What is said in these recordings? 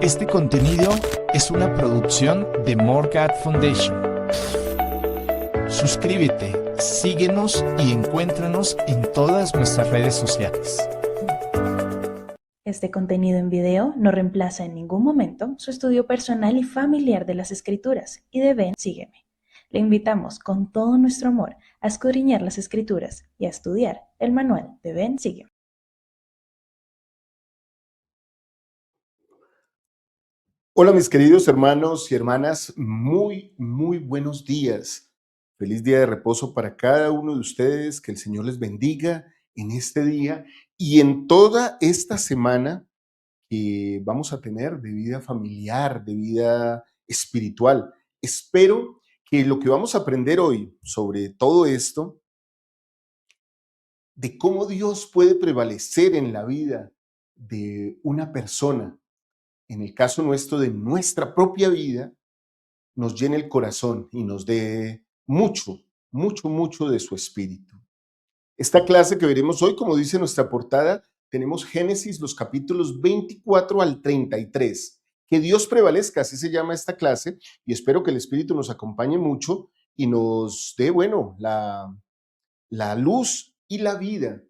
Este contenido es una producción de More God Foundation. Suscríbete, síguenos y encuéntranos en todas nuestras redes sociales. Este contenido en video no reemplaza en ningún momento su estudio personal y familiar de las Escrituras y de Ven, Sígueme. Le invitamos con todo nuestro amor a escudriñar las Escrituras y a estudiar el manual de Ven, Sígueme. Hola mis queridos hermanos y hermanas, muy buenos días. Feliz día de reposo para cada uno de ustedes, que el Señor les bendiga en este día y en toda esta semana que vamos a tener de vida familiar, de vida espiritual. Espero que lo que vamos a aprender hoy sobre todo esto, de cómo Dios puede prevalecer en la vida de una persona, en el caso nuestro de nuestra propia vida, nos llene el corazón y nos dé mucho de su espíritu. Esta clase que veremos hoy, como dice nuestra portada, tenemos Génesis, los capítulos 24 al 33. Que Dios prevalezca, así se llama esta clase, y espero que el Espíritu nos acompañe mucho y nos dé, la luz y la vida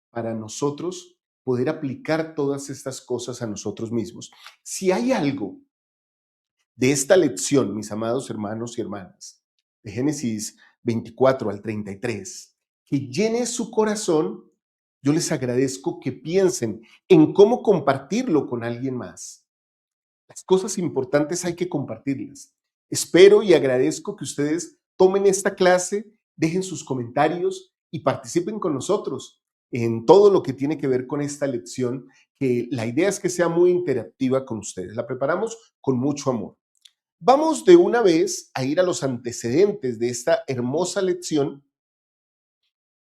para nosotros poder aplicar todas estas cosas a nosotros mismos. Si hay algo de esta lección, mis amados hermanos y hermanas, de Génesis 24 al 33, que llene su corazón, yo les agradezco que piensen en cómo compartirlo con alguien más. Las cosas importantes hay que compartirlas. Espero y agradezco que ustedes tomen esta clase, dejen sus comentarios y participen con nosotros en todo lo que tiene que ver con esta lección, que la idea es que sea muy interactiva con ustedes. La preparamos con mucho amor. Vamos de una vez a ir a los antecedentes de esta hermosa lección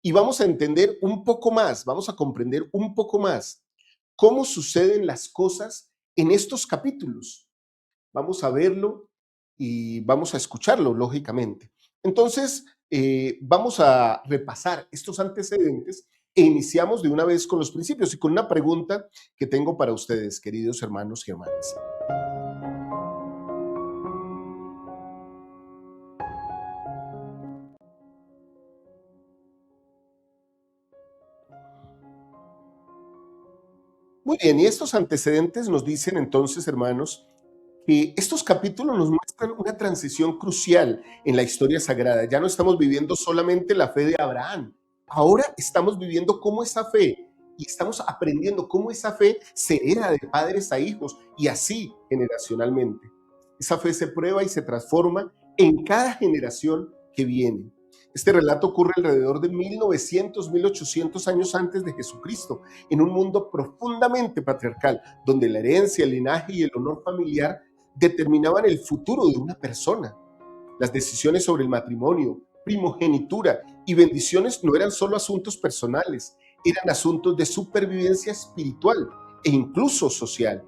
y vamos a entender un poco más, vamos a comprender un poco más cómo suceden las cosas en estos capítulos. Vamos a verlo y vamos a escucharlo, lógicamente. Entonces, vamos a repasar estos antecedentes e iniciamos de una vez con los principios y con una pregunta que tengo para ustedes, queridos hermanos y hermanas. Muy bien, y estos antecedentes nos dicen entonces, hermanos, que estos capítulos nos muestran una transición crucial en la historia sagrada. Ya no estamos viviendo solamente la fe de Abraham, ahora estamos viviendo cómo esa fe y estamos aprendiendo cómo esa fe se hereda de padres a hijos y así generacionalmente. Esa fe se prueba y se transforma en cada generación que viene. Este relato ocurre alrededor de 1900, 1800 años antes de Jesucristo, en un mundo profundamente patriarcal, donde la herencia, el linaje y el honor familiar determinaban el futuro de una persona. Las decisiones sobre el matrimonio, primogenitura y bendiciones no eran solo asuntos personales, eran asuntos de supervivencia espiritual e incluso social.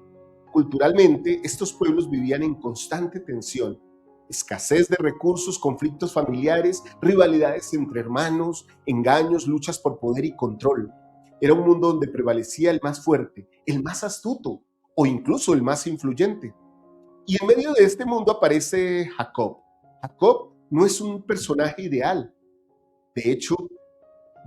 Culturalmente, estos pueblos vivían en constante tensión, escasez de recursos, conflictos familiares, rivalidades entre hermanos, engaños, luchas por poder y control. Era un mundo donde prevalecía el más fuerte, el más astuto o incluso el más influyente. Y en medio de este mundo aparece Jacob. Jacob no es un personaje ideal. De hecho,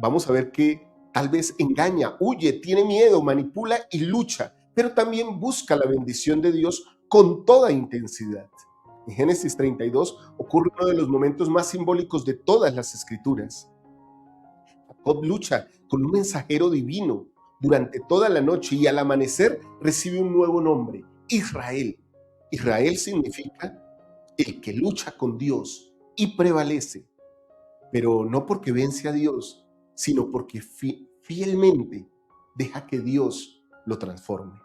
vamos a ver que tal vez engaña, huye, tiene miedo, manipula y lucha, pero también busca la bendición de Dios con toda intensidad. En Génesis 32 ocurre uno de los momentos más simbólicos de todas las escrituras. Jacob lucha con un mensajero divino durante toda la noche y al amanecer recibe un nuevo nombre, Israel. Israel significa el que lucha con Dios y prevalece, pero no porque vence a Dios, sino porque fielmente deja que Dios lo transforme.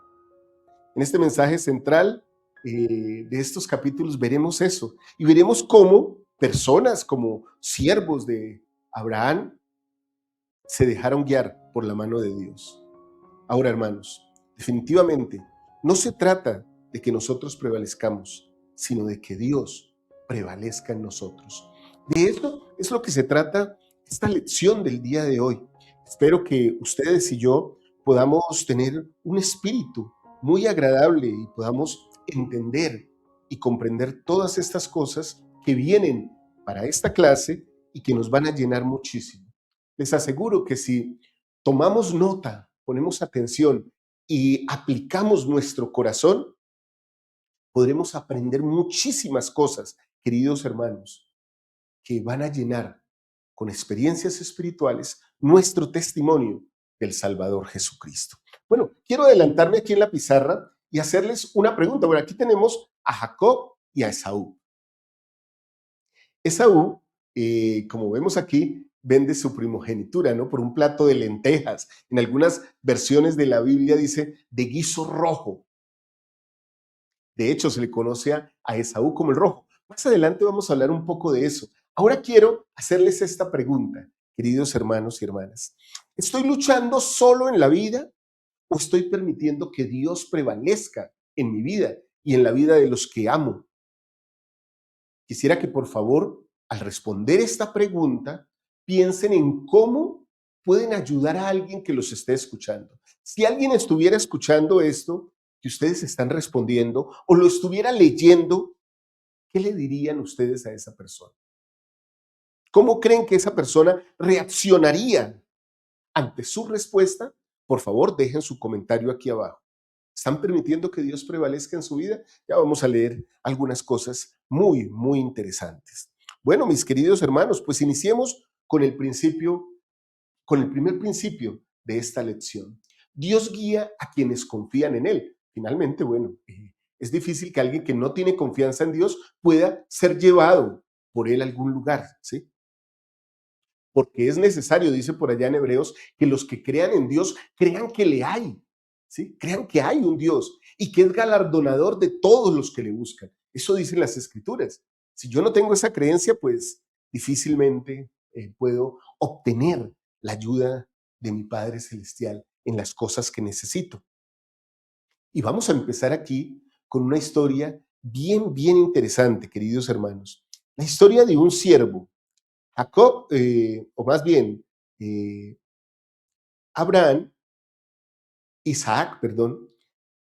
En este mensaje central de estos capítulos veremos eso y veremos cómo personas como siervos de Abraham se dejaron guiar por la mano de Dios. Ahora, hermanos, definitivamente no se trata de que nosotros prevalezcamos, sino de que Dios prevalezca en nosotros. De eso es lo que se trata esta lección del día de hoy. Espero que ustedes y yo podamos tener un espíritu muy agradable y podamos entender y comprender todas estas cosas que vienen para esta clase y que nos van a llenar muchísimo. Les aseguro que si tomamos nota, ponemos atención y aplicamos nuestro corazón, podremos aprender muchísimas cosas, queridos hermanos, que van a llenar con experiencias espirituales nuestro testimonio del Salvador Jesucristo. Bueno, quiero adelantarme aquí en la pizarra y hacerles una pregunta. Bueno, aquí tenemos a Jacob y a Esaú. Esaú, como vemos aquí, vende su primogenitura, ¿no? Por un plato de lentejas. En algunas versiones de la Biblia dice de guiso rojo. De hecho, se le conoce a Esaú como el rojo. Más adelante vamos a hablar un poco de eso. Ahora quiero hacerles esta pregunta, queridos hermanos y hermanas. ¿Estoy luchando solo en la vida o estoy permitiendo que Dios prevalezca en mi vida y en la vida de los que amo? Quisiera que por favor, al responder esta pregunta, piensen en cómo pueden ayudar a alguien que los esté escuchando. Si alguien estuviera escuchando esto que ustedes están respondiendo o lo estuviera leyendo, ¿qué le dirían ustedes a esa persona? ¿Cómo creen que esa persona reaccionaría ante su respuesta? Por favor, dejen su comentario aquí abajo. ¿Están permitiendo que Dios prevalezca en su vida? Ya vamos a leer algunas cosas muy, muy interesantes. Bueno, mis queridos hermanos, pues iniciemos con el principio, con el primer principio de esta lección. Dios guía a quienes confían en Él. Finalmente, bueno, es difícil que alguien que no tiene confianza en Dios pueda ser llevado por Él a algún lugar, ¿sí? Porque es necesario, dice por allá en Hebreos, que los que crean en Dios crean que le hay, ¿sí? Crean que hay un Dios y que es galardonador de todos los que le buscan. Eso dicen las Escrituras. Si yo no tengo esa creencia, pues difícilmente puedo obtener la ayuda de mi Padre Celestial en las cosas que necesito. Y vamos a empezar aquí con una historia bien, bien interesante, queridos hermanos. La historia de un siervo. Jacob, o más bien, Abraham, Isaac, perdón,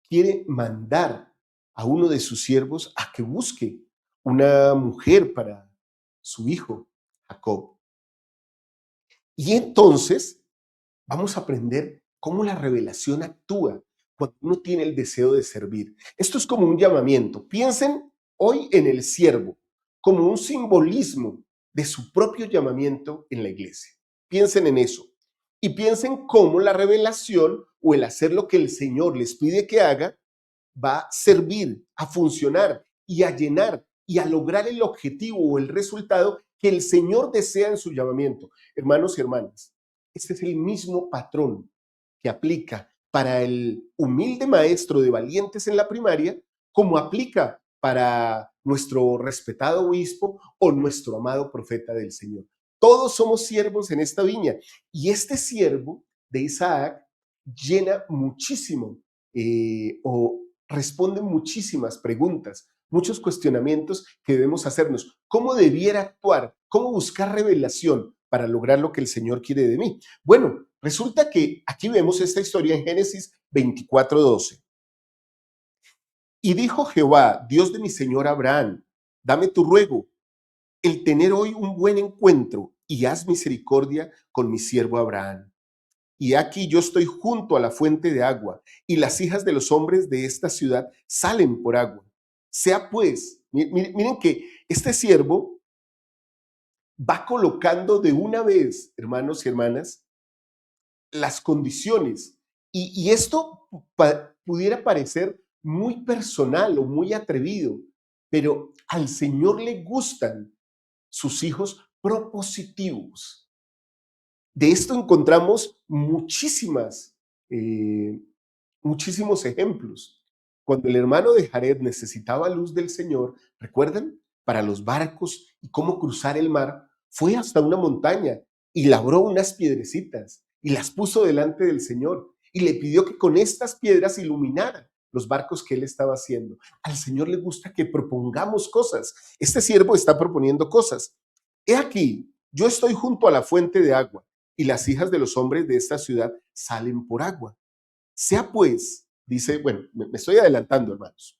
quiere mandar a uno de sus siervos a que busque una mujer para su hijo, Jacob. Y entonces vamos a aprender cómo la revelación actúa cuando uno tiene el deseo de servir. Esto es como un llamamiento. Piensen hoy en el siervo como un simbolismo de su propio llamamiento en la iglesia. Piensen en eso y piensen cómo la revelación o el hacer lo que el Señor les pide que haga va a servir, a funcionar y a llenar y a lograr el objetivo o el resultado que el Señor desea en su llamamiento. Hermanos y hermanas, este es el mismo patrón que aplica para el humilde maestro de valientes en la primaria, como aplica para nuestro respetado obispo o nuestro amado profeta del Señor. Todos somos siervos en esta viña y este siervo de Isaac llena muchísimo o responde muchísimas preguntas, muchos cuestionamientos que debemos hacernos. ¿Cómo debiera actuar? ¿Cómo buscar revelación para lograr lo que el Señor quiere de mí? Bueno, resulta que aquí vemos esta historia en Génesis 24:12. Y dijo Jehová, Dios de mi señor Abraham, dame tu ruego, el tener hoy un buen encuentro y haz misericordia con mi siervo Abraham. Y aquí yo estoy junto a la fuente de agua, y las hijas de los hombres de esta ciudad salen por agua. Sea pues, miren que este siervo va colocando de una vez, hermanos y hermanas, las condiciones. Y esto pudiera parecer muy personal o muy atrevido, pero al Señor le gustan sus hijos propositivos. De esto encontramos muchísimos ejemplos. Cuando el hermano de Jared necesitaba luz del Señor, ¿recuerdan? Para los barcos y cómo cruzar el mar, fue hasta una montaña y labró unas piedrecitas y las puso delante del Señor y le pidió que con estas piedras iluminara los barcos que él estaba haciendo. Al Señor le gusta que propongamos cosas. Este siervo está proponiendo cosas. He aquí, yo estoy junto a la fuente de agua y las hijas de los hombres de esta ciudad salen por agua. Sea pues, dice, bueno, me estoy adelantando, hermanos.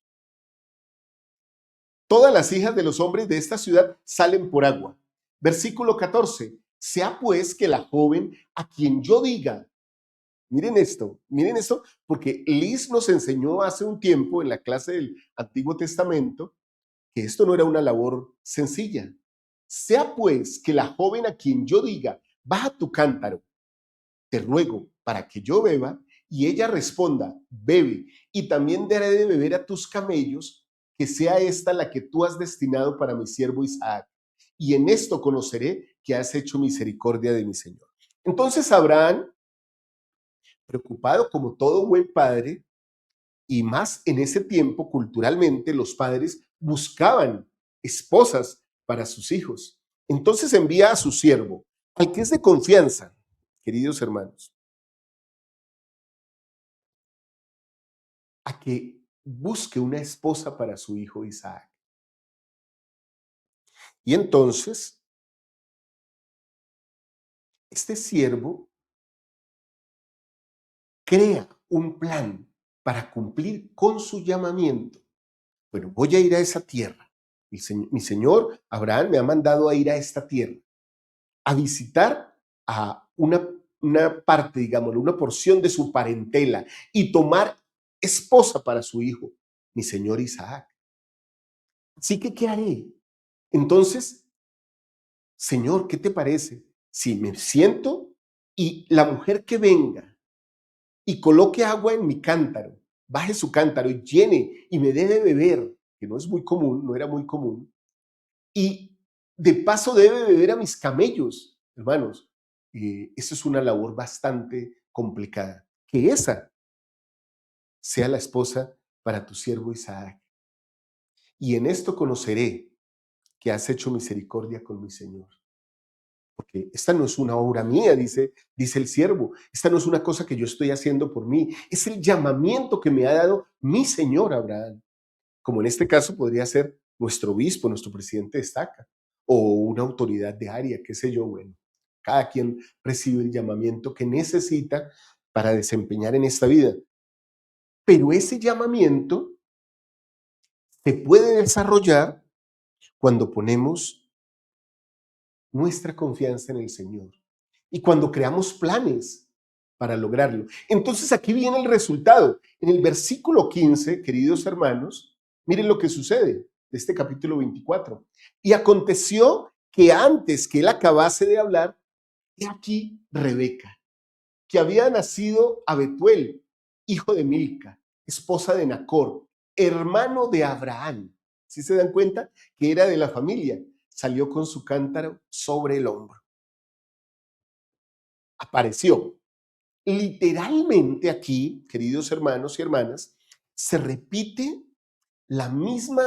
Todas las hijas de los hombres de esta ciudad salen por agua. Versículo 14. Sea pues que la joven a quien yo diga, miren esto, porque Liz nos enseñó hace un tiempo en la clase del Antiguo Testamento que esto no era una labor sencilla. Sea pues que la joven a quien yo diga, baja tu cántaro, te ruego para que yo beba, y ella responda, bebe, y también daré de beber a tus camellos, que sea esta la que tú has destinado para mi siervo Isaac. Y en esto conoceré que has hecho misericordia de mi Señor. Entonces Abraham, preocupado como todo buen padre, y más en ese tiempo, culturalmente, los padres buscaban esposas para sus hijos. Entonces envía a su siervo, al que es de confianza, queridos hermanos, a que busque una esposa para su hijo Isaac. Y entonces, este siervo crea un plan para cumplir con su llamamiento. Bueno, voy a ir a esa tierra. Mi señor Abraham me ha mandado a ir a esta tierra, a visitar a una parte, digámoslo, una porción de su parentela y tomar esposa para su hijo, mi señor Isaac. Así que, ¿qué haré? Entonces, Señor, ¿qué te parece si me siento y la mujer que venga y coloque agua en mi cántaro, baje su cántaro y llene y me dé de beber, que no es muy común, no era muy común, y de paso debe beber a mis camellos, hermanos? Eso es una labor bastante complicada. Que esa sea la esposa para tu siervo Isaac. Y en esto conoceré que has hecho misericordia con mi Señor. Porque esta no es una obra mía, dice el siervo. Esta no es una cosa que yo estoy haciendo por mí. Es el llamamiento que me ha dado mi Señor Abraham. Como en este caso podría ser nuestro obispo, nuestro presidente de estaca, o una autoridad de área, qué sé yo. Bueno, cada quien recibe el llamamiento que necesita para desempeñar en esta vida. Pero ese llamamiento se puede desarrollar cuando ponemos nuestra confianza en el Señor y cuando creamos planes para lograrlo. Entonces aquí viene el resultado. En el versículo 15, queridos hermanos, miren lo que sucede de este capítulo 24. Y aconteció que antes que él acabase de hablar, he aquí Rebeca, que había nacido a Betuel, hijo de Milca, esposa de Nacor, hermano de Abraham. ¿Sí se dan cuenta? Que era de la familia. Salió con su cántaro sobre el hombro. Apareció. Literalmente aquí, queridos hermanos y hermanas, se repite la misma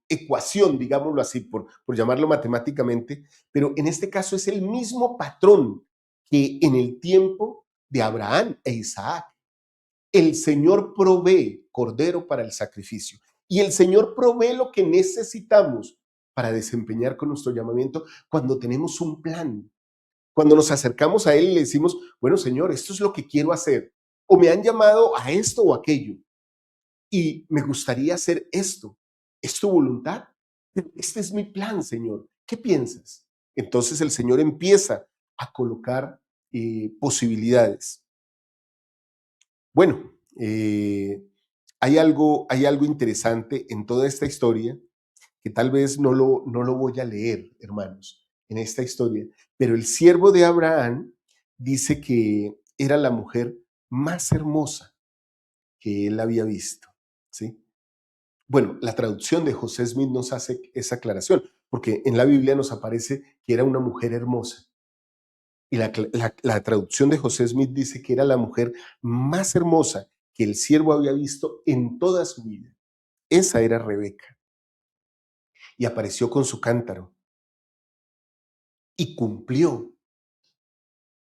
ecuación, digámoslo así, por llamarlo matemáticamente, pero en este caso es el mismo patrón que en el tiempo de Abraham e Isaac. El Señor provee cordero para el sacrificio y el Señor provee lo que necesitamos para desempeñar con nuestro llamamiento cuando tenemos un plan. Cuando nos acercamos a Él y le decimos, bueno, Señor, esto es lo que quiero hacer, o me han llamado a esto o aquello, y me gustaría hacer esto. ¿Es tu voluntad? Este es mi plan, Señor. ¿Qué piensas? Entonces el Señor empieza a colocar posibilidades. Bueno, hay algo interesante en toda esta historia que tal vez no lo voy a leer, hermanos, en esta historia, pero el siervo de Abraham dice que era la mujer más hermosa que él había visto, ¿sí? Bueno, la traducción de José Smith nos hace esa aclaración, porque en la Biblia nos aparece que era una mujer hermosa. Y la traducción de José Smith dice que era la mujer más hermosa que el siervo había visto en toda su vida. Esa era Rebeca. Y apareció con su cántaro y cumplió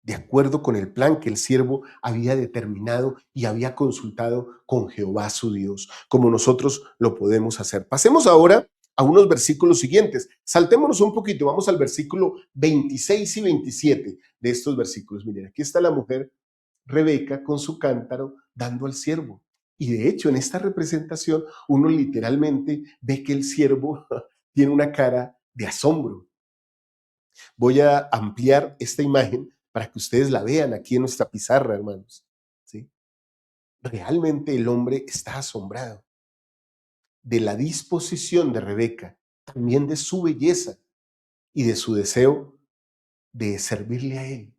de acuerdo con el plan que el siervo había determinado y había consultado con Jehová su Dios, como nosotros lo podemos hacer. Pasemos ahora a unos versículos siguientes. Saltémonos un poquito, vamos al versículo 26 y 27 de estos versículos. Miren, aquí está la mujer Rebeca con su cántaro dando al siervo. Y de hecho, en esta representación, uno literalmente ve que el siervo tiene una cara de asombro. Voy a ampliar esta imagen para que ustedes la vean aquí en nuestra pizarra, hermanos. ¿Sí? Realmente el hombre está asombrado de la disposición de Rebeca, también de su belleza y de su deseo de servirle a él.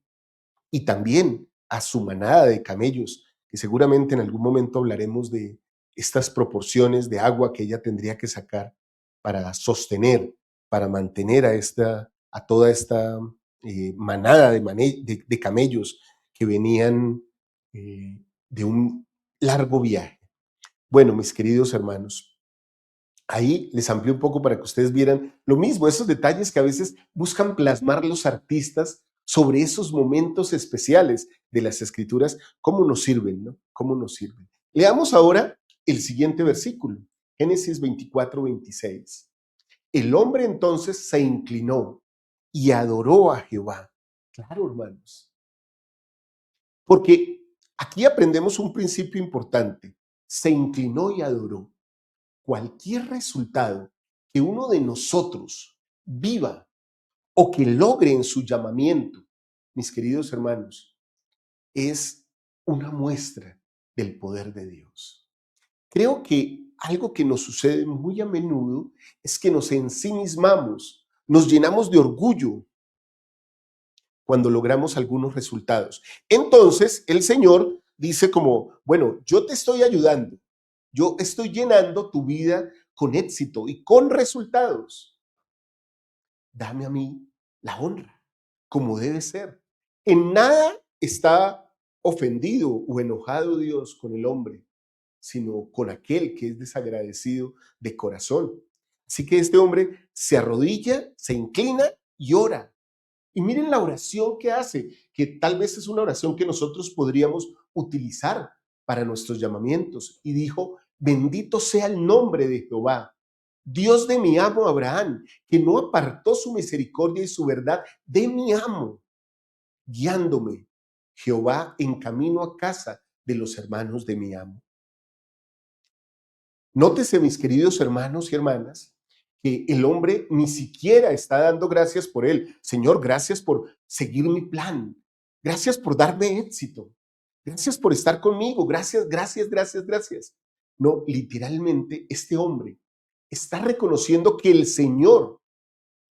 Y también a su manada de camellos, que seguramente en algún momento hablaremos de estas proporciones de agua que ella tendría que sacar para sostener, para mantener a toda esta manada de camellos que venían de un largo viaje. Bueno, mis queridos hermanos, ahí les amplié un poco para que ustedes vieran lo mismo, esos detalles que a veces buscan plasmar los artistas sobre esos momentos especiales de las escrituras, cómo nos sirven, ¿no? Cómo nos sirven. Leamos ahora el siguiente versículo, Génesis 24-26. El hombre entonces se inclinó y adoró a Jehová. Claro, hermanos, porque aquí aprendemos un principio importante. Se inclinó y adoró. Cualquier resultado que uno de nosotros viva o que logre en su llamamiento, mis queridos hermanos, es una muestra del poder de Dios. Creo que algo que nos sucede muy a menudo es que nos ensimismamos, nos llenamos de orgullo cuando logramos algunos resultados. Entonces el Señor dice como, bueno, yo te estoy ayudando, yo estoy llenando tu vida con éxito y con resultados. Dame a mí la honra, como debe ser. En nada está ofendido o enojado Dios con el hombre, sino con aquel que es desagradecido de corazón. Así que este hombre se arrodilla, se inclina y ora. Y miren la oración que hace, que tal vez es una oración que nosotros podríamos utilizar para nuestros llamamientos. Y dijo, bendito sea el nombre de Jehová, Dios de mi amo Abraham, que no apartó su misericordia y su verdad de mi amo, guiándome Jehová en camino a casa de los hermanos de mi amo. Nótese, mis queridos hermanos y hermanas, que el hombre ni siquiera está dando gracias por él. Señor, gracias por seguir mi plan. Gracias por darme éxito. Gracias por estar conmigo. Gracias, gracias, gracias, gracias. No, literalmente este hombre está reconociendo que el Señor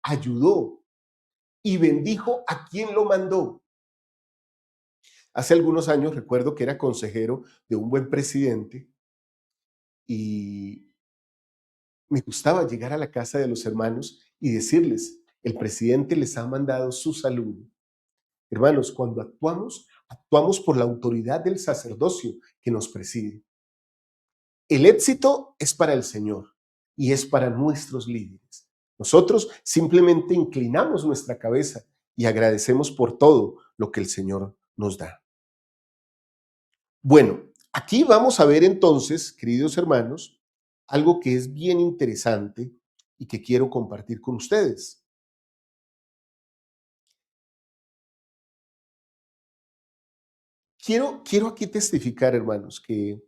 ayudó y bendijo a quien lo mandó. Hace algunos años recuerdo que era consejero de un buen presidente y me gustaba llegar a la casa de los hermanos y decirles, el presidente les ha mandado su saludo. Hermanos, cuando actuamos, actuamos por la autoridad del sacerdocio que nos preside. El éxito es para el Señor y es para nuestros líderes. Nosotros simplemente inclinamos nuestra cabeza y agradecemos por todo lo que el Señor nos da. Bueno, aquí vamos a ver entonces, queridos hermanos, algo que es bien interesante y que quiero compartir con ustedes. Quiero aquí testificar, hermanos, que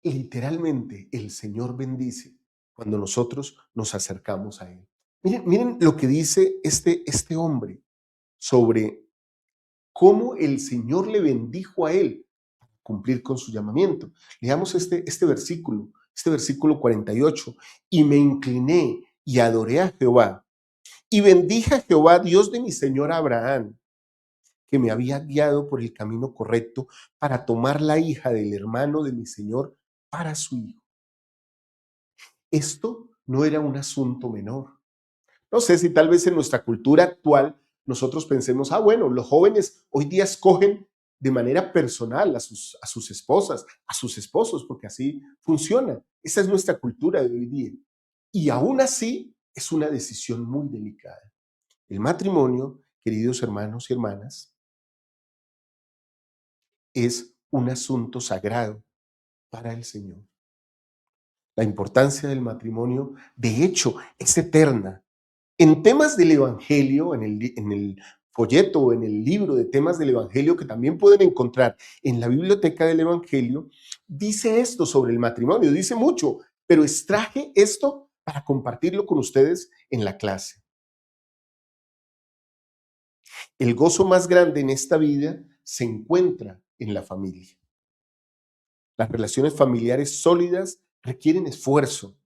literalmente el Señor bendice cuando nosotros nos acercamos a Él. Miren lo que dice este hombre sobre cómo el Señor le bendijo a él cumplir con su llamamiento. Leamos este versículo 48. Y me incliné y adoré a Jehová y bendije a Jehová, Dios de mi señor Abraham, que me había guiado por el camino correcto para tomar la hija del hermano de mi señor para su hijo. Esto no era un asunto menor. No sé si tal vez en nuestra cultura actual nosotros pensemos, bueno, los jóvenes hoy día escogen de manera personal a sus esposas, a sus esposos, porque así funciona. Esa es nuestra cultura de hoy día. Y aún así es una decisión muy delicada. El matrimonio, queridos hermanos y hermanas, es un asunto sagrado para el Señor. La importancia del matrimonio, de hecho, es eterna. En temas del Evangelio, en el folleto o en el libro de temas del Evangelio que también pueden encontrar en la biblioteca del Evangelio, dice esto sobre el matrimonio, dice mucho, pero extraje esto para compartirlo con ustedes en la clase. El gozo más grande en esta vida se encuentra en la familia. Las relaciones familiares sólidas requieren esfuerzo,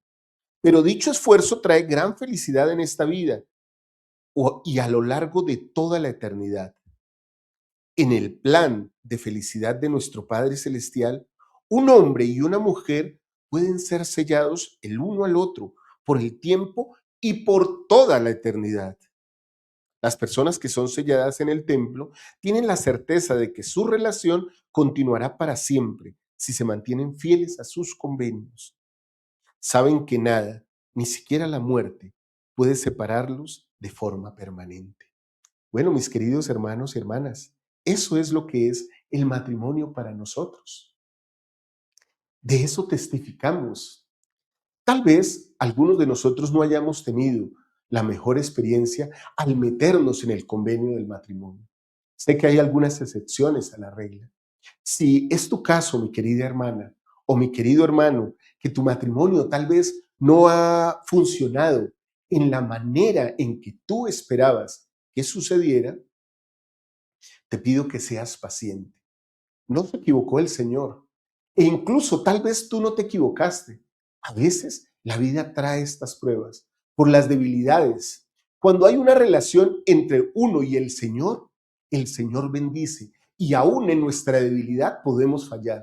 pero dicho esfuerzo trae gran felicidad en esta vida y a lo largo de toda la eternidad. En el plan de felicidad de nuestro Padre Celestial, un hombre y una mujer pueden ser sellados el uno al otro por el tiempo y por toda la eternidad. Las personas que son selladas en el templo tienen la certeza de que su relación continuará para siempre si se mantienen fieles a sus convenios. Saben que nada, ni siquiera la muerte, puede separarlos de forma permanente. Bueno, mis queridos hermanos y hermanas, eso es lo que es el matrimonio para nosotros. De eso testificamos. Tal vez algunos de nosotros no hayamos tenido la mejor experiencia al meternos en el convenio del matrimonio. Sé que hay algunas excepciones a la regla. Si es tu caso, mi querida hermana o mi querido hermano, que tu matrimonio tal vez no ha funcionado en la manera en que tú esperabas que sucediera, te pido que seas paciente. No se equivocó el Señor. E incluso tal vez tú no te equivocaste. A veces la vida trae estas pruebas por las debilidades. Cuando hay una relación entre uno y el Señor bendice. Y aún en nuestra debilidad podemos fallar.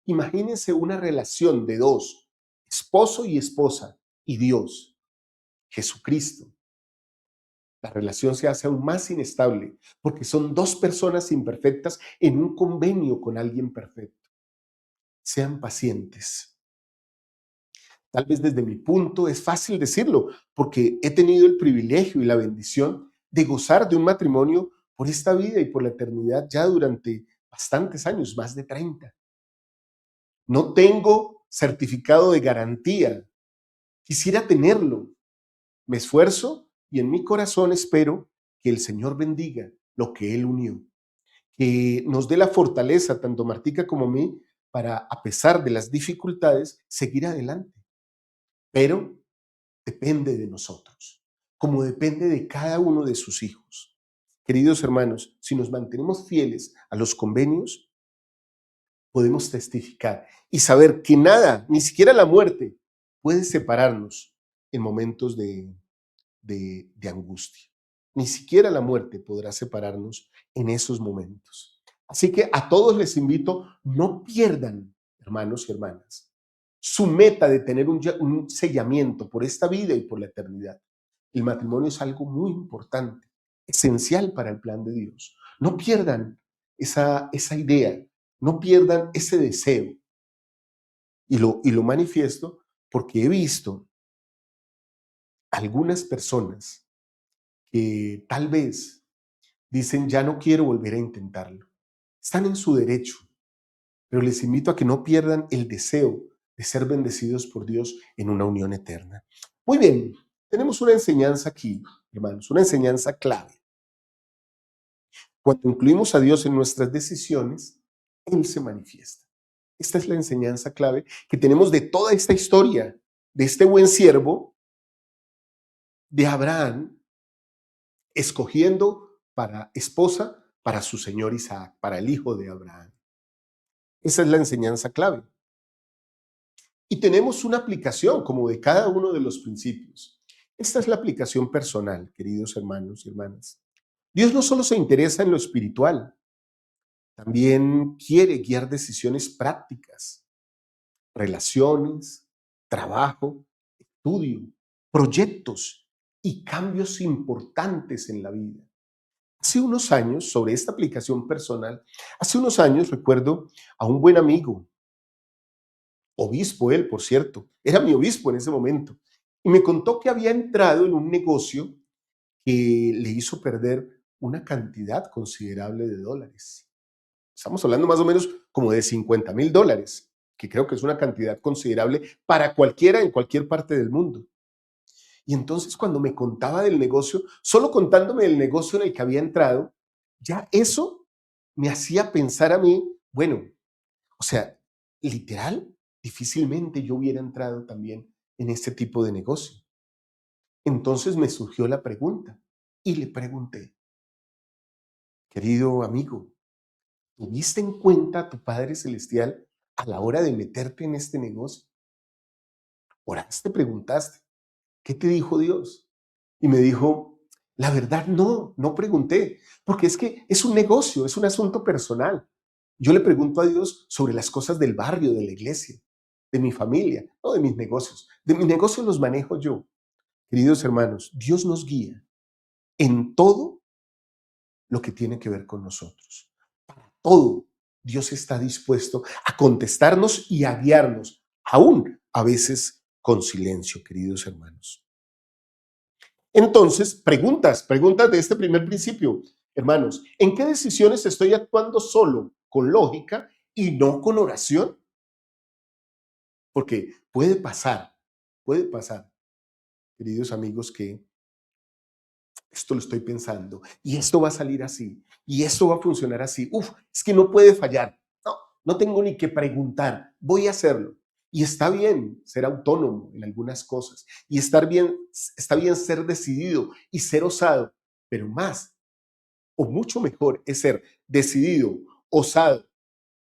Imagínense una relación de dos, esposo y esposa, y Dios, Jesucristo. La relación se hace aún más inestable porque son dos personas imperfectas en un convenio con alguien perfecto. Sean pacientes. Tal vez desde mi punto es fácil decirlo porque he tenido el privilegio y la bendición de gozar de un matrimonio por esta vida y por la eternidad ya durante bastantes años, más de 30. No tengo certificado de garantía. Quisiera tenerlo. Me esfuerzo y en mi corazón espero que el Señor bendiga lo que Él unió, que nos dé la fortaleza, tanto a Martica como a mí, para, a pesar de las dificultades, seguir adelante. Pero depende de nosotros, como depende de cada uno de sus hijos. Queridos hermanos, si nos mantenemos fieles a los convenios, podemos testificar y saber que nada, ni siquiera la muerte, puede separarnos en momentos de angustia. Ni siquiera la muerte podrá separarnos en esos momentos. Así que a todos les invito, no pierdan, hermanos y hermanas, su meta de tener un sellamiento por esta vida y por la eternidad. El matrimonio es algo muy importante, esencial para el plan de Dios. No pierdan esa idea, no pierdan ese deseo. Y lo manifiesto porque he visto algunas personas que tal vez dicen, ya no quiero volver a intentarlo. Están en su derecho, pero les invito a que no pierdan el deseo de ser bendecidos por Dios en una unión eterna. Muy bien, tenemos una enseñanza aquí, hermanos, una enseñanza clave. Cuando incluimos a Dios en nuestras decisiones, Él se manifiesta. Esta es la enseñanza clave que tenemos de toda esta historia, de este buen siervo, de Abraham, escogiendo para esposa para su señor Isaac, para el hijo de Abraham. Esa es la enseñanza clave. Y tenemos una aplicación como de cada uno de los principios. Esta es la aplicación personal, queridos hermanos y hermanas. Dios no solo se interesa en lo espiritual, también quiere guiar decisiones prácticas, relaciones, trabajo, estudio, proyectos y cambios importantes en la vida. Hace unos años, sobre esta aplicación personal, hace unos años recuerdo a un buen amigo, obispo él, por cierto, era mi obispo en ese momento, y me contó que había entrado en un negocio que le hizo perder una cantidad considerable de dólares. Estamos hablando más o menos como de $50,000, que creo que es una cantidad considerable para cualquiera en cualquier parte del mundo. Y entonces cuando me contaba del negocio, solo contándome del negocio en el que había entrado, ya eso me hacía pensar a mí, bueno, o sea, literal, difícilmente yo hubiera entrado también en este tipo de negocio. Entonces me surgió la pregunta y le pregunté, querido amigo, ¿tuviste en cuenta a tu Padre Celestial a la hora de meterte en este negocio? Oraste, preguntaste, ¿qué te dijo Dios? Y me dijo, la verdad no pregunté, porque es que es un negocio, es un asunto personal. Yo le pregunto a Dios sobre las cosas del barrio, de la iglesia, de mi familia, no de mis negocios. De mis negocios los manejo yo. Queridos hermanos, Dios nos guía en todo lo que tiene que ver con nosotros. Para todo, Dios está dispuesto a contestarnos y a guiarnos, aún a veces con silencio, queridos hermanos. Entonces, preguntas de este primer principio. Hermanos, ¿en qué decisiones estoy actuando solo con lógica y no con oración? Porque puede pasar, queridos amigos, que esto lo estoy pensando y esto va a salir así y esto va a funcionar así. Uf, es que no puede fallar. No tengo ni que preguntar, voy a hacerlo. Y está bien ser autónomo en algunas cosas y está bien ser decidido y ser osado, pero más o mucho mejor es ser decidido, osado,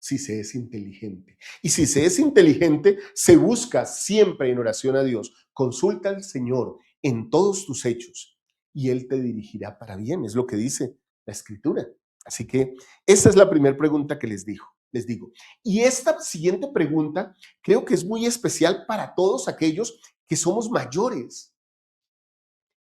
si se es inteligente. Y si se es inteligente, se busca siempre en oración a Dios. Consulta al Señor en todos tus hechos y Él te dirigirá para bien, es lo que dice la Escritura. Así que esa es la primera pregunta que les digo. Y esta siguiente pregunta creo que es muy especial para todos aquellos que somos mayores,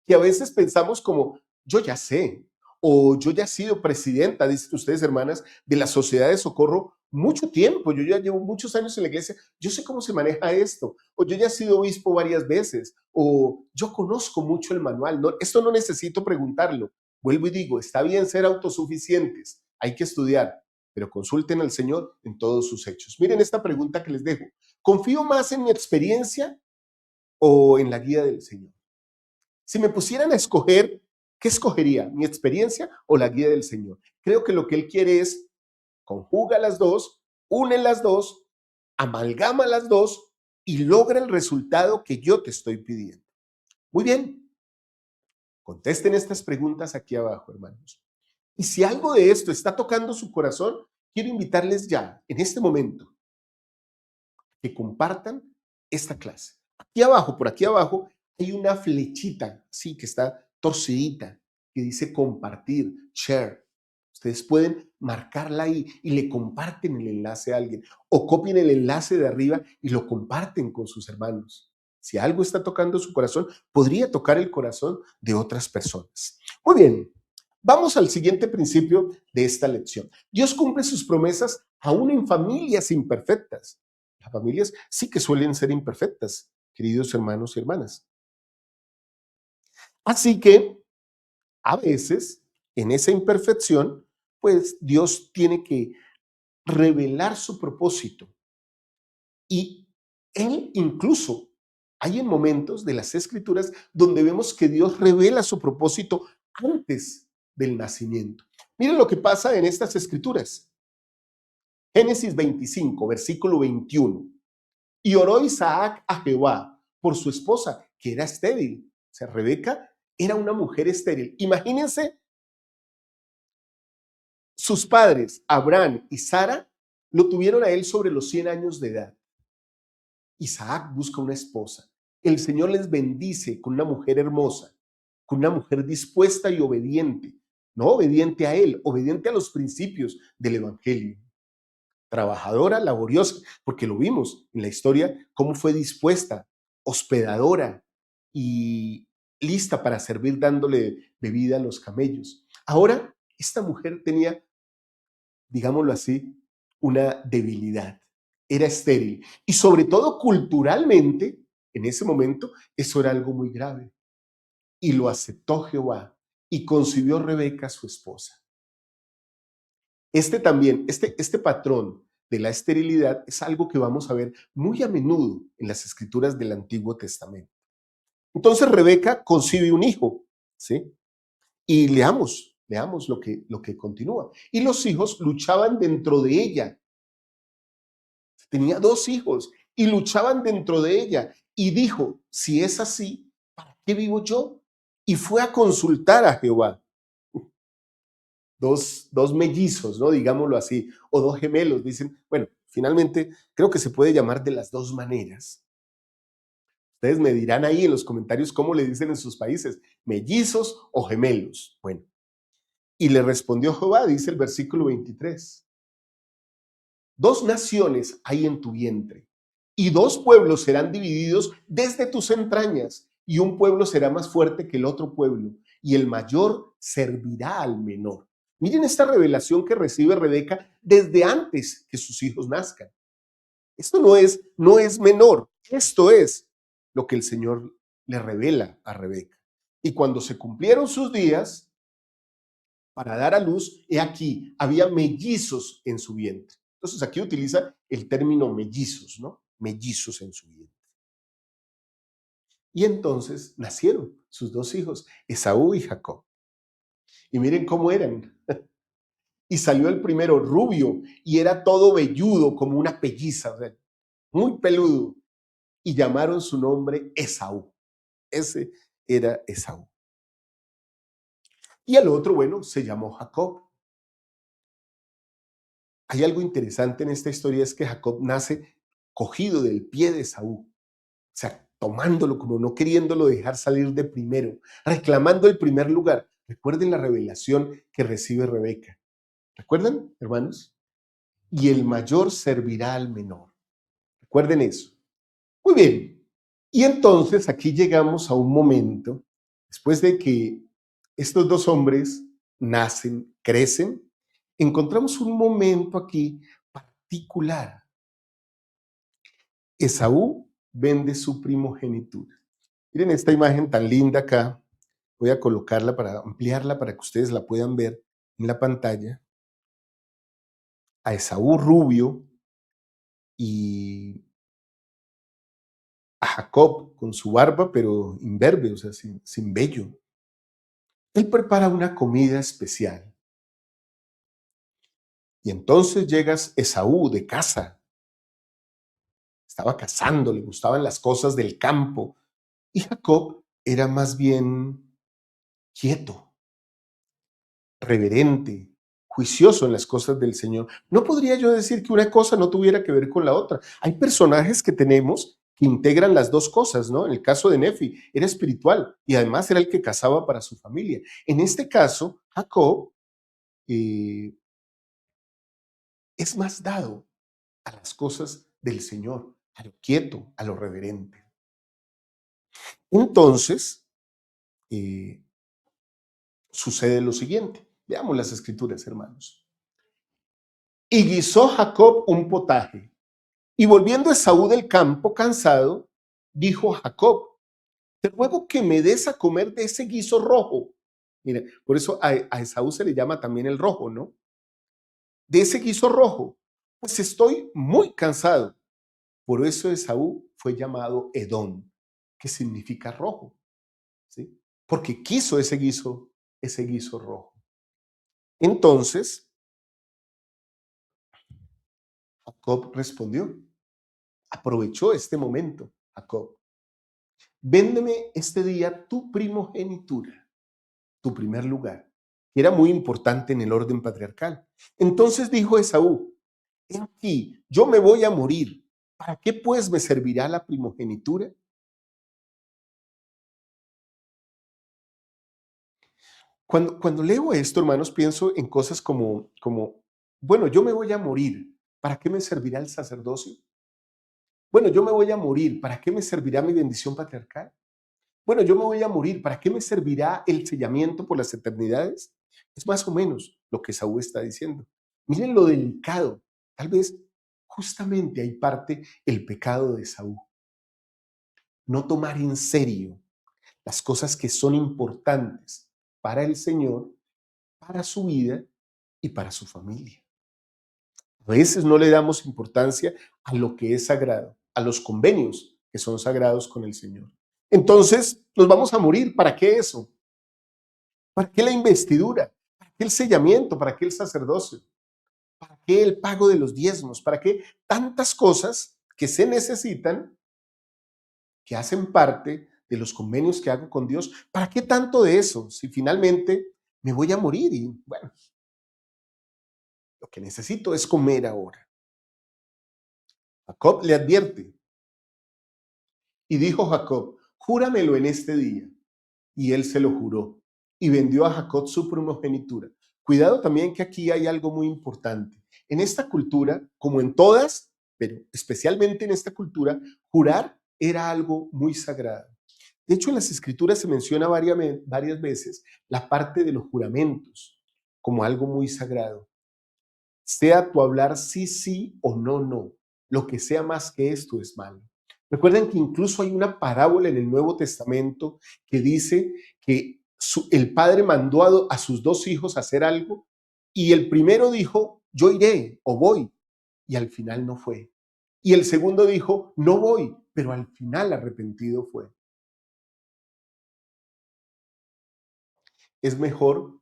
que a veces pensamos como, yo ya sé, o yo ya he sido presidenta, dicen ustedes, hermanas, de la Sociedad de Socorro mucho tiempo, yo ya llevo muchos años en la iglesia, yo sé cómo se maneja esto, o yo ya he sido obispo varias veces, o yo conozco mucho el manual, no, esto no necesito preguntarlo. Vuelvo y digo, está bien ser autosuficientes, hay que estudiar, pero consulten al Señor en todos sus hechos. Miren esta pregunta que les dejo, ¿confío más en mi experiencia o en la guía del Señor? Si me pusieran a escoger, ¿qué escogería? ¿Mi experiencia o la guía del Señor? Creo que lo que Él quiere es conjuga las dos, une las dos, amalgama las dos y logra el resultado que yo te estoy pidiendo. Muy bien, contesten estas preguntas aquí abajo, hermanos. Y si algo de esto está tocando su corazón, quiero invitarles ya, en este momento, que compartan esta clase. Por aquí abajo, hay una flechita, sí, que está torcidita, que dice compartir, share. Ustedes pueden marcarla ahí y le comparten el enlace a alguien o copien el enlace de arriba y lo comparten con sus hermanos. Si algo está tocando su corazón, podría tocar el corazón de otras personas. Muy bien, vamos al siguiente principio de esta lección. Dios cumple sus promesas aún en familias imperfectas. Las familias sí que suelen ser imperfectas, queridos hermanos y hermanas. Así que a veces, en esa imperfección, pues Dios tiene que revelar su propósito. Y Él incluso, hay en momentos de las Escrituras donde vemos que Dios revela su propósito antes del nacimiento. Miren lo que pasa en estas Escrituras. Génesis 25, versículo 21. Y oró Isaac a Jehová por su esposa, que era estéril. O sea, Rebeca era una mujer estéril. Imagínense, sus padres, Abraham y Sara, lo tuvieron a él sobre los 100 años de edad. Isaac busca una esposa. El Señor les bendice con una mujer hermosa, con una mujer dispuesta y obediente. No obediente a él, obediente a los principios del Evangelio. Trabajadora, laboriosa, porque lo vimos en la historia, cómo fue dispuesta, hospedadora y lista para servir dándole bebida a los camellos. Ahora, esta mujer tenía, digámoslo así, una debilidad. Era estéril y sobre todo culturalmente, en ese momento, eso era algo muy grave. Y lo aceptó Jehová y concibió Rebeca, su esposa. Este patrón de la esterilidad es algo que vamos a ver muy a menudo en las escrituras del Antiguo Testamento. Entonces Rebeca concibe un hijo, ¿sí? Y leamos lo que continúa. Y los hijos luchaban dentro de ella. Tenía dos hijos y luchaban dentro de ella. Y dijo, si es así, ¿para qué vivo yo? Y fue a consultar a Jehová. Dos mellizos, ¿no? Digámoslo así, o dos gemelos, dicen. Bueno, finalmente creo que se puede llamar de las dos maneras. Ustedes me dirán ahí en los comentarios cómo le dicen en sus países, mellizos o gemelos. Bueno, y le respondió Jehová, dice el versículo 23. Dos naciones hay en tu vientre, y dos pueblos serán divididos desde tus entrañas, y un pueblo será más fuerte que el otro pueblo, y el mayor servirá al menor. Miren esta revelación que recibe Rebeca desde antes que sus hijos nazcan. Esto no es menor, esto es lo que el Señor le revela a Rebeca. Y cuando se cumplieron sus días para dar a luz, he aquí, había mellizos en su vientre. Entonces aquí utiliza el término mellizos, ¿no? Mellizos en su vientre. Y entonces nacieron sus dos hijos, Esaú y Jacob. Y miren cómo eran. Y salió el primero rubio y era todo velludo como una pelliza, o sea, muy peludo. Y llamaron su nombre Esaú. Ese era Esaú. Y el otro, bueno, se llamó Jacob. Hay algo interesante en esta historia, es que Jacob nace cogido del pie de Esaú. O sea, tomándolo como no queriéndolo dejar salir de primero, reclamando el primer lugar. Recuerden la revelación que recibe Rebeca. ¿Recuerdan, hermanos? Y el mayor servirá al menor. Recuerden eso. Muy bien. Y entonces aquí llegamos a un momento, después de que estos dos hombres nacen, crecen, encontramos un momento aquí particular. Esaú vende su primogenitura. Miren esta imagen tan linda acá. Voy a colocarla para ampliarla para que ustedes la puedan ver en la pantalla. A Esaú rubio y a Jacob con su barba, pero imberbe, o sea, sin vello. Él prepara una comida especial. Y entonces llegas Esaú de caza. Estaba cazando, le gustaban las cosas del campo. Y Jacob era más bien quieto, reverente, juicioso en las cosas del Señor. No podría yo decir que una cosa no tuviera que ver con la otra. Hay personajes que tenemos que integran las dos cosas, ¿no? En el caso de Nefi, era espiritual y además era el que cazaba para su familia. En este caso, Jacob es más dado a las cosas del Señor, a lo quieto, a lo reverente. Entonces, sucede lo siguiente. Veamos las escrituras, hermanos. Y guisó Jacob un potaje. Y volviendo Esaú del campo cansado, dijo a Jacob, te ruego que me des a comer de ese guiso rojo. Mira, por eso a Esaú se le llama también el rojo, ¿no? De ese guiso rojo, pues estoy muy cansado. Por eso Esaú fue llamado Edom, que significa rojo, ¿sí? Porque quiso ese guiso rojo. Entonces, Jacob respondió, aprovechó este momento, Jacob. Véndeme este día tu primogenitura, tu primer lugar, que era muy importante en el orden patriarcal. Entonces dijo Esaú, he aquí, yo me voy a morir. ¿Para qué pues me servirá la primogenitura? Cuando leo esto, hermanos, pienso en cosas como, bueno, yo me voy a morir. ¿Para qué me servirá el sacerdocio? Bueno, yo me voy a morir. ¿Para qué me servirá mi bendición patriarcal? Bueno, yo me voy a morir, ¿para qué me servirá el sellamiento por las eternidades? Es más o menos lo que Saúl está diciendo. Miren lo delicado. Tal vez justamente ahí parte el pecado de Saúl. No tomar en serio las cosas que son importantes para el Señor, para su vida y para su familia. A veces no le damos importancia a lo que es sagrado, a los convenios que son sagrados con el Señor. Entonces nos vamos a morir. ¿Para qué eso? ¿Para qué la investidura? ¿Para qué el sellamiento? ¿Para qué el sacerdocio? ¿Para qué el pago de los diezmos? ¿Para qué tantas cosas que se necesitan, que hacen parte de los convenios que hago con Dios? ¿Para qué tanto de eso si finalmente me voy a morir? Y bueno, lo que necesito es comer ahora. Jacob le advierte y dijo Jacob, júramelo en este día. Y él se lo juró y vendió a Jacob su primogenitura. Cuidado también que aquí hay algo muy importante. En esta cultura, como en todas, pero especialmente en esta cultura, jurar era algo muy sagrado. De hecho, en las escrituras se menciona varias veces la parte de los juramentos como algo muy sagrado. Sea tu hablar sí, sí o no, no. Lo que sea más que esto es malo. Recuerden que incluso hay una parábola en el Nuevo Testamento que dice que el padre mandó a sus dos hijos a hacer algo y el primero dijo, yo iré o voy, y al final no fue. Y el segundo dijo, no voy, pero al final arrepentido fue. Es mejor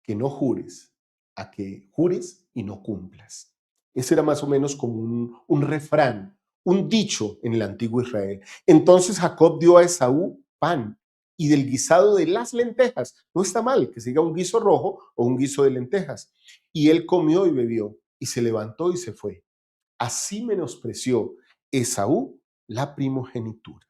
que no jures a que jures y no cumplas. Ese era más o menos como un refrán, un dicho en el antiguo Israel. Entonces Jacob dio a Esaú pan y del guisado de las lentejas. No está mal que siga un guiso rojo o un guiso de lentejas. Y él comió y bebió y se levantó y se fue. Así menospreció Esaú la primogenitura.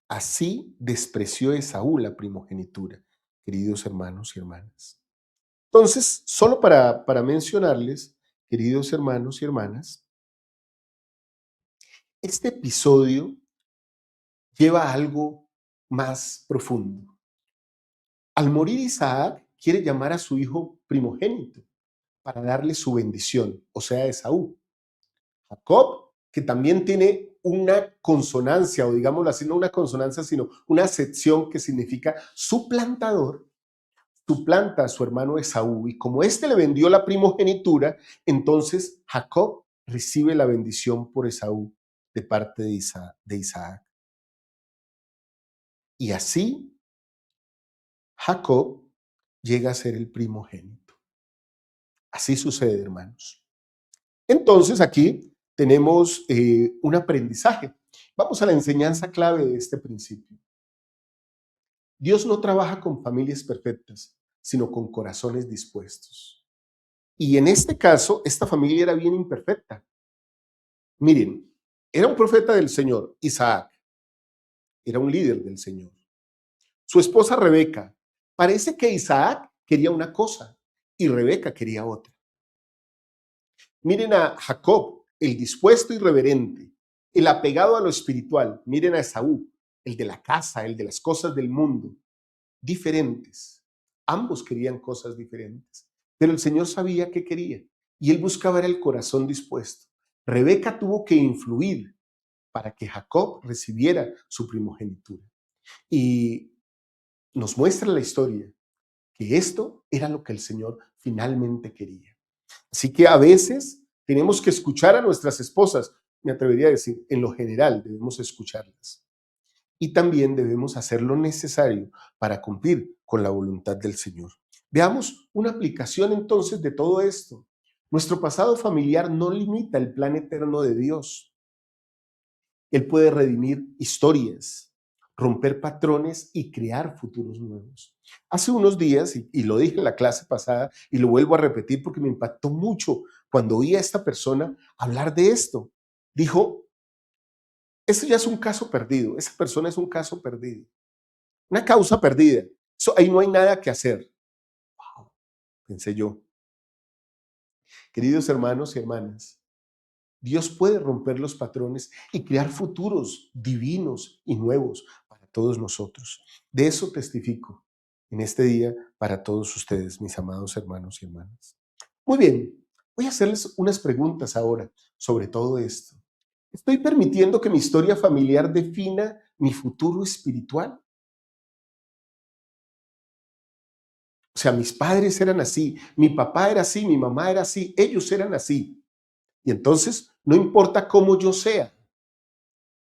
Así despreció Esaú la primogenitura, queridos hermanos y hermanas. Entonces, solo para mencionarles, queridos hermanos y hermanas, este episodio lleva a algo más profundo. Al morir Isaac, quiere llamar a su hijo primogénito para darle su bendición, o sea, Esaú. Jacob, que también tiene una consonancia, o digámoslo así, no una consonancia, sino una acepción que significa suplantador, suplanta a su hermano Esaú, y como éste le vendió la primogenitura, entonces Jacob recibe la bendición por Esaú de parte de Isaac. Y así Jacob llega a ser el primogénito. Así sucede, hermanos. Entonces aquí tenemos un aprendizaje. Vamos a la enseñanza clave de este principio. Dios no trabaja con familias perfectas, sino con corazones dispuestos. Y en este caso, esta familia era bien imperfecta. Miren, era un profeta del Señor, Isaac, era un líder del Señor. Su esposa Rebeca, parece que Isaac quería una cosa y Rebeca quería otra. Miren a Jacob, el dispuesto y reverente, el apegado a lo espiritual. Miren a Esaú, el de la casa, el de las cosas del mundo. Diferentes. Ambos querían cosas diferentes, pero el Señor sabía qué quería y él buscaba era el corazón dispuesto. Rebeca tuvo que influir para que Jacob recibiera su primogenitura. Y nos muestra la historia que esto era lo que el Señor finalmente quería. Así que a veces tenemos que escuchar a nuestras esposas, me atrevería a decir, en lo general debemos escucharlas. Y también debemos hacer lo necesario para cumplir con la voluntad del Señor. Veamos una aplicación entonces de todo esto. Nuestro pasado familiar no limita el plan eterno de Dios. Él puede redimir historias, romper patrones y crear futuros nuevos. Hace unos días, y lo dije en la clase pasada, y lo vuelvo a repetir porque me impactó mucho cuando oí a esta persona hablar de esto. Dijo, eso ya es un caso perdido, esa persona es un caso perdido, una causa perdida. Ahí no hay nada que hacer. Wow, pensé yo. Queridos hermanos y hermanas, Dios puede romper los patrones y crear futuros divinos y nuevos para todos nosotros. De eso testifico en este día para todos ustedes, mis amados hermanos y hermanas. Muy bien, voy a hacerles unas preguntas ahora sobre todo esto. ¿Estoy permitiendo que mi historia familiar defina mi futuro espiritual? O sea, mis padres eran así, mi papá era así, mi mamá era así, ellos eran así. Y entonces, no importa cómo yo sea,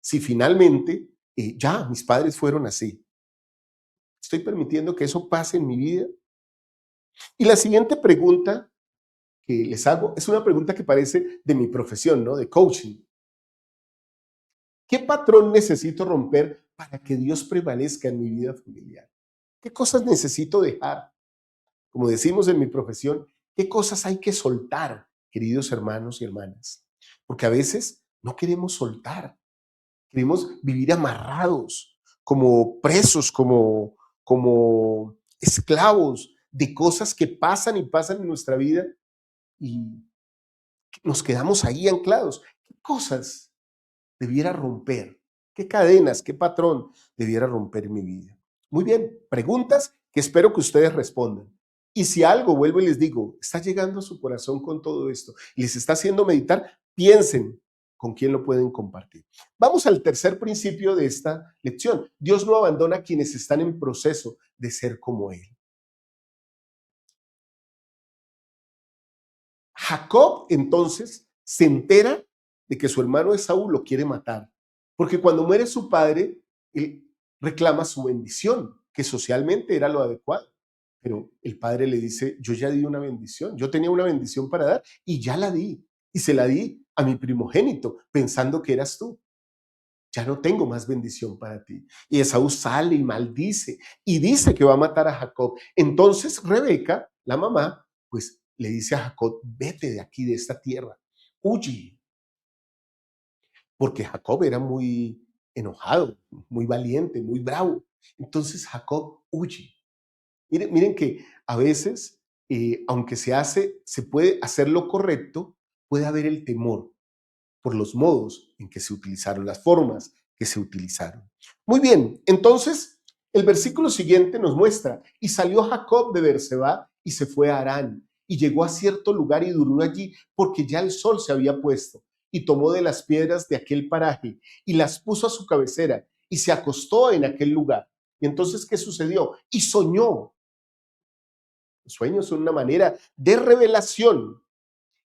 si finalmente ya mis padres fueron así, ¿estoy permitiendo que eso pase en mi vida? Y la siguiente pregunta que les hago es una pregunta que parece de mi profesión, ¿no? De coaching. ¿Qué patrón necesito romper para que Dios prevalezca en mi vida familiar? ¿Qué cosas necesito dejar? Como decimos en mi profesión, ¿qué cosas hay que soltar, queridos hermanos y hermanas? Porque a veces no queremos soltar, queremos vivir amarrados, como presos, como esclavos de cosas que pasan y pasan en nuestra vida y nos quedamos ahí anclados. ¿Qué cosas debiera romper? ¿Qué cadenas, qué patrón debiera romper en mi vida? Muy bien, preguntas que espero que ustedes respondan. Y si algo, vuelvo y les digo, está llegando a su corazón con todo esto y les está haciendo meditar, piensen con quién lo pueden compartir. Vamos al tercer principio de esta lección. Dios no abandona a quienes están en proceso de ser como Él. Jacob entonces se entera de que su hermano Esaú lo quiere matar, porque cuando muere su padre, él reclama su bendición, que socialmente era lo adecuado. Pero el padre le dice, yo ya di una bendición, yo tenía una bendición para dar y ya la di, y se la di a mi primogénito, pensando que eras tú. Ya no tengo más bendición para ti. Y Esaú sale y maldice y dice que va a matar a Jacob. Entonces Rebeca, la mamá, pues le dice a Jacob, vete de aquí, de esta tierra, huye. Porque Jacob era muy enojado, muy valiente, muy bravo. Entonces Jacob huye. Miren que a veces, aunque se puede hacer lo correcto, puede haber el temor por los modos en que se utilizaron, las formas que se utilizaron. Muy bien, entonces el versículo siguiente nos muestra, y salió Jacob de Berseba y se fue a Harán, y llegó a cierto lugar y durmió allí, porque ya el sol se había puesto, y tomó de las piedras de aquel paraje, y las puso a su cabecera, y se acostó en aquel lugar. Y entonces, ¿qué sucedió? Y soñó. Los sueños son una manera de revelación.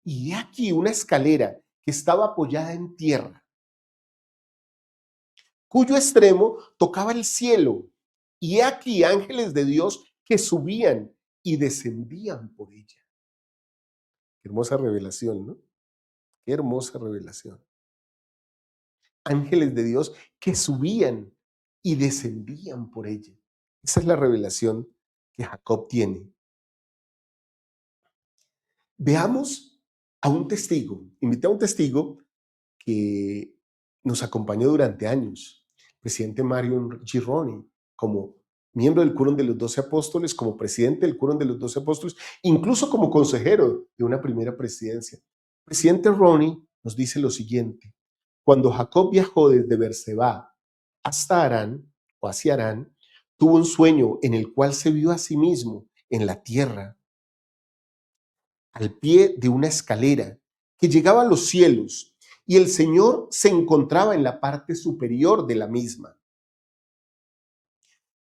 Y he aquí una escalera que estaba apoyada en tierra, cuyo extremo tocaba el cielo. Y he aquí ángeles de Dios que subían y descendían por ella. Qué hermosa revelación, ¿no? Qué hermosa revelación. Ángeles de Dios que subían y descendían por ella. Esa es la revelación que Jacob tiene. Veamos a un testigo. Invité a un testigo que nos acompañó durante años, el presidente Mario Gironi, como miembro del Quórum de los 12 Apóstoles, como presidente del Quórum de los 12 Apóstoles, incluso como consejero de una primera presidencia. El presidente Ronnie nos dice lo siguiente: cuando Jacob viajó desde Berseba hasta Harán, o hacia Harán, tuvo un sueño en el cual se vio a sí mismo en la tierra, al pie de una escalera que llegaba a los cielos, y el Señor se encontraba en la parte superior de la misma.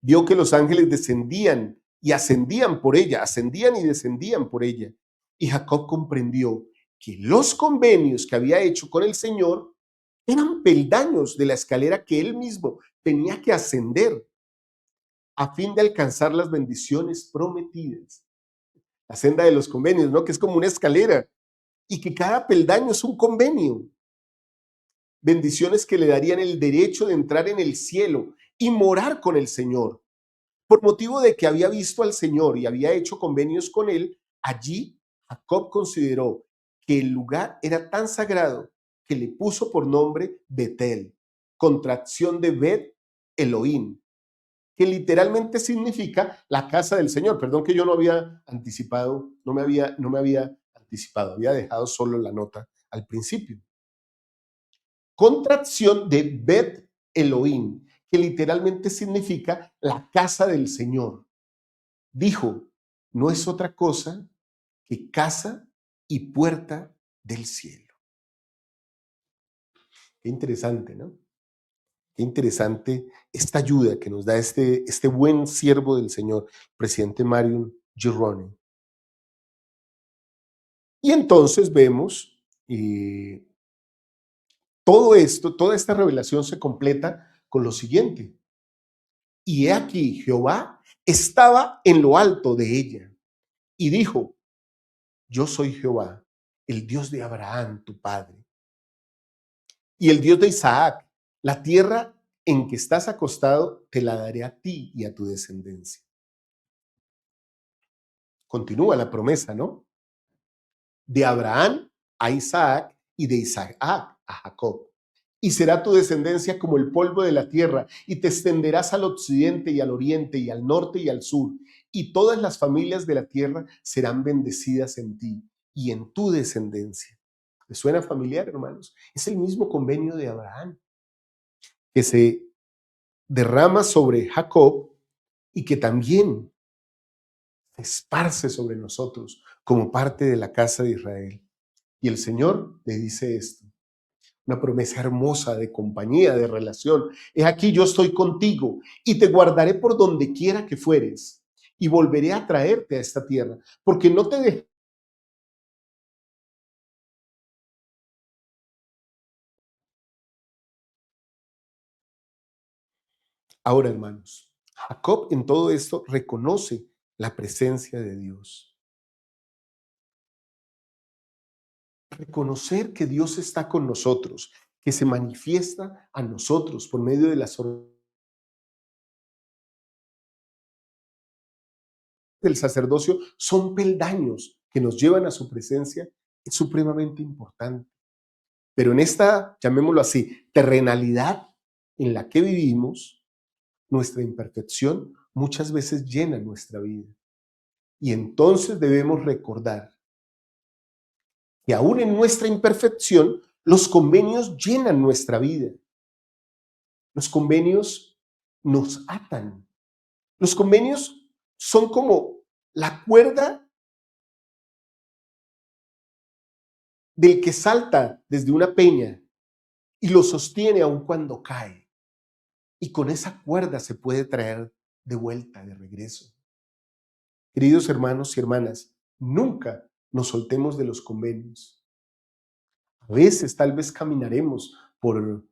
Vio que los ángeles descendían y ascendían por ella, ascendían y descendían por ella. Y Jacob comprendió que los convenios que había hecho con el Señor eran peldaños de la escalera que él mismo tenía que ascender a fin de alcanzar las bendiciones prometidas. La senda de los convenios, ¿no? Que es como una escalera y que cada peldaño es un convenio. Bendiciones que le darían el derecho de entrar en el cielo y morar con el Señor. Por motivo de que había visto al Señor y había hecho convenios con él, allí Jacob consideró que el lugar era tan sagrado que le puso por nombre Betel, contracción de Bet Elohim, que literalmente significa la casa del Señor. Perdón que yo no había anticipado, no me había anticipado, había dejado solo la nota al principio. Contracción de Bet Elohim, que literalmente significa la casa del Señor. Dijo, no es otra cosa que casa y puerta del cielo. Qué interesante, ¿no? Qué interesante esta ayuda que nos da este buen siervo del Señor, presidente Mario Gironi. Y entonces vemos Y todo esto, toda esta revelación se completa con lo siguiente. Y he aquí, Jehová estaba en lo alto de ella y dijo, yo soy Jehová, el Dios de Abraham, tu padre, y el Dios de Isaac. La tierra en que estás acostado te la daré a ti y a tu descendencia. Continúa la promesa, ¿no? De Abraham a Isaac y de Isaac a Jacob. Y será tu descendencia como el polvo de la tierra, y te extenderás al occidente y al oriente y al norte y al sur, y todas las familias de la tierra serán bendecidas en ti y en tu descendencia. ¿Les suena familiar, hermanos? Es el mismo convenio de Abraham que se derrama sobre Jacob y que también se esparce sobre nosotros como parte de la casa de Israel. Y el Señor le dice esto, una promesa hermosa de compañía, de relación. He aquí yo estoy contigo y te guardaré por donde quiera que fueres y volveré a traerte a esta tierra, porque no te dejé. Ahora, hermanos, Jacob en todo esto reconoce la presencia de Dios. Reconocer que Dios está con nosotros, que se manifiesta a nosotros por medio de las del sacerdocio son peldaños que nos llevan a su presencia, es supremamente importante. Pero en esta, llamémoslo así, terrenalidad en la que vivimos, nuestra imperfección muchas veces llena nuestra vida. Y entonces debemos recordar que aún en nuestra imperfección, los convenios llenan nuestra vida. Los convenios nos atan. Los convenios son como la cuerda del que salta desde una peña y lo sostiene aun cuando cae. Y con esa cuerda se puede traer de vuelta, de regreso. Queridos hermanos y hermanas, nunca nos soltemos de los convenios. A veces tal vez caminaremos por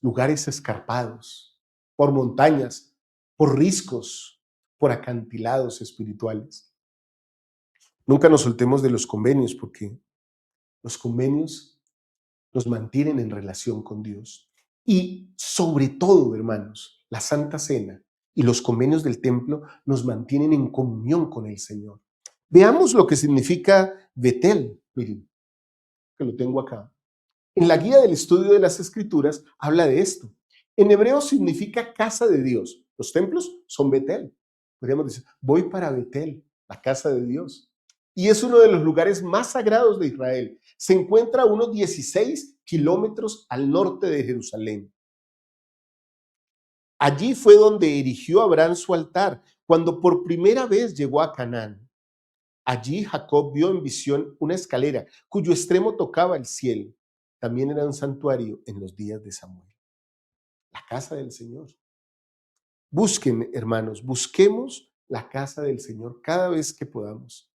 lugares escarpados, por montañas, por riscos, por acantilados espirituales. Nunca nos soltemos de los convenios porque los convenios nos mantienen en relación con Dios. Y sobre todo, hermanos, la Santa Cena y los convenios del templo nos mantienen en comunión con el Señor. Veamos lo que significa Betel. Miren, que lo tengo acá. En la guía del estudio de las Escrituras habla de esto. En hebreo significa casa de Dios. Los templos son Betel. Podríamos decir, voy para Betel, la casa de Dios. Y es uno de los lugares más sagrados de Israel. Se encuentra a unos 16 kilómetros al norte de Jerusalén. Allí fue donde erigió Abraham su altar, cuando por primera vez llegó a Canaán. Allí Jacob vio en visión una escalera cuyo extremo tocaba el cielo. También era un santuario en los días de Samuel. La casa del Señor. Busquen, hermanos, busquemos la casa del Señor cada vez que podamos.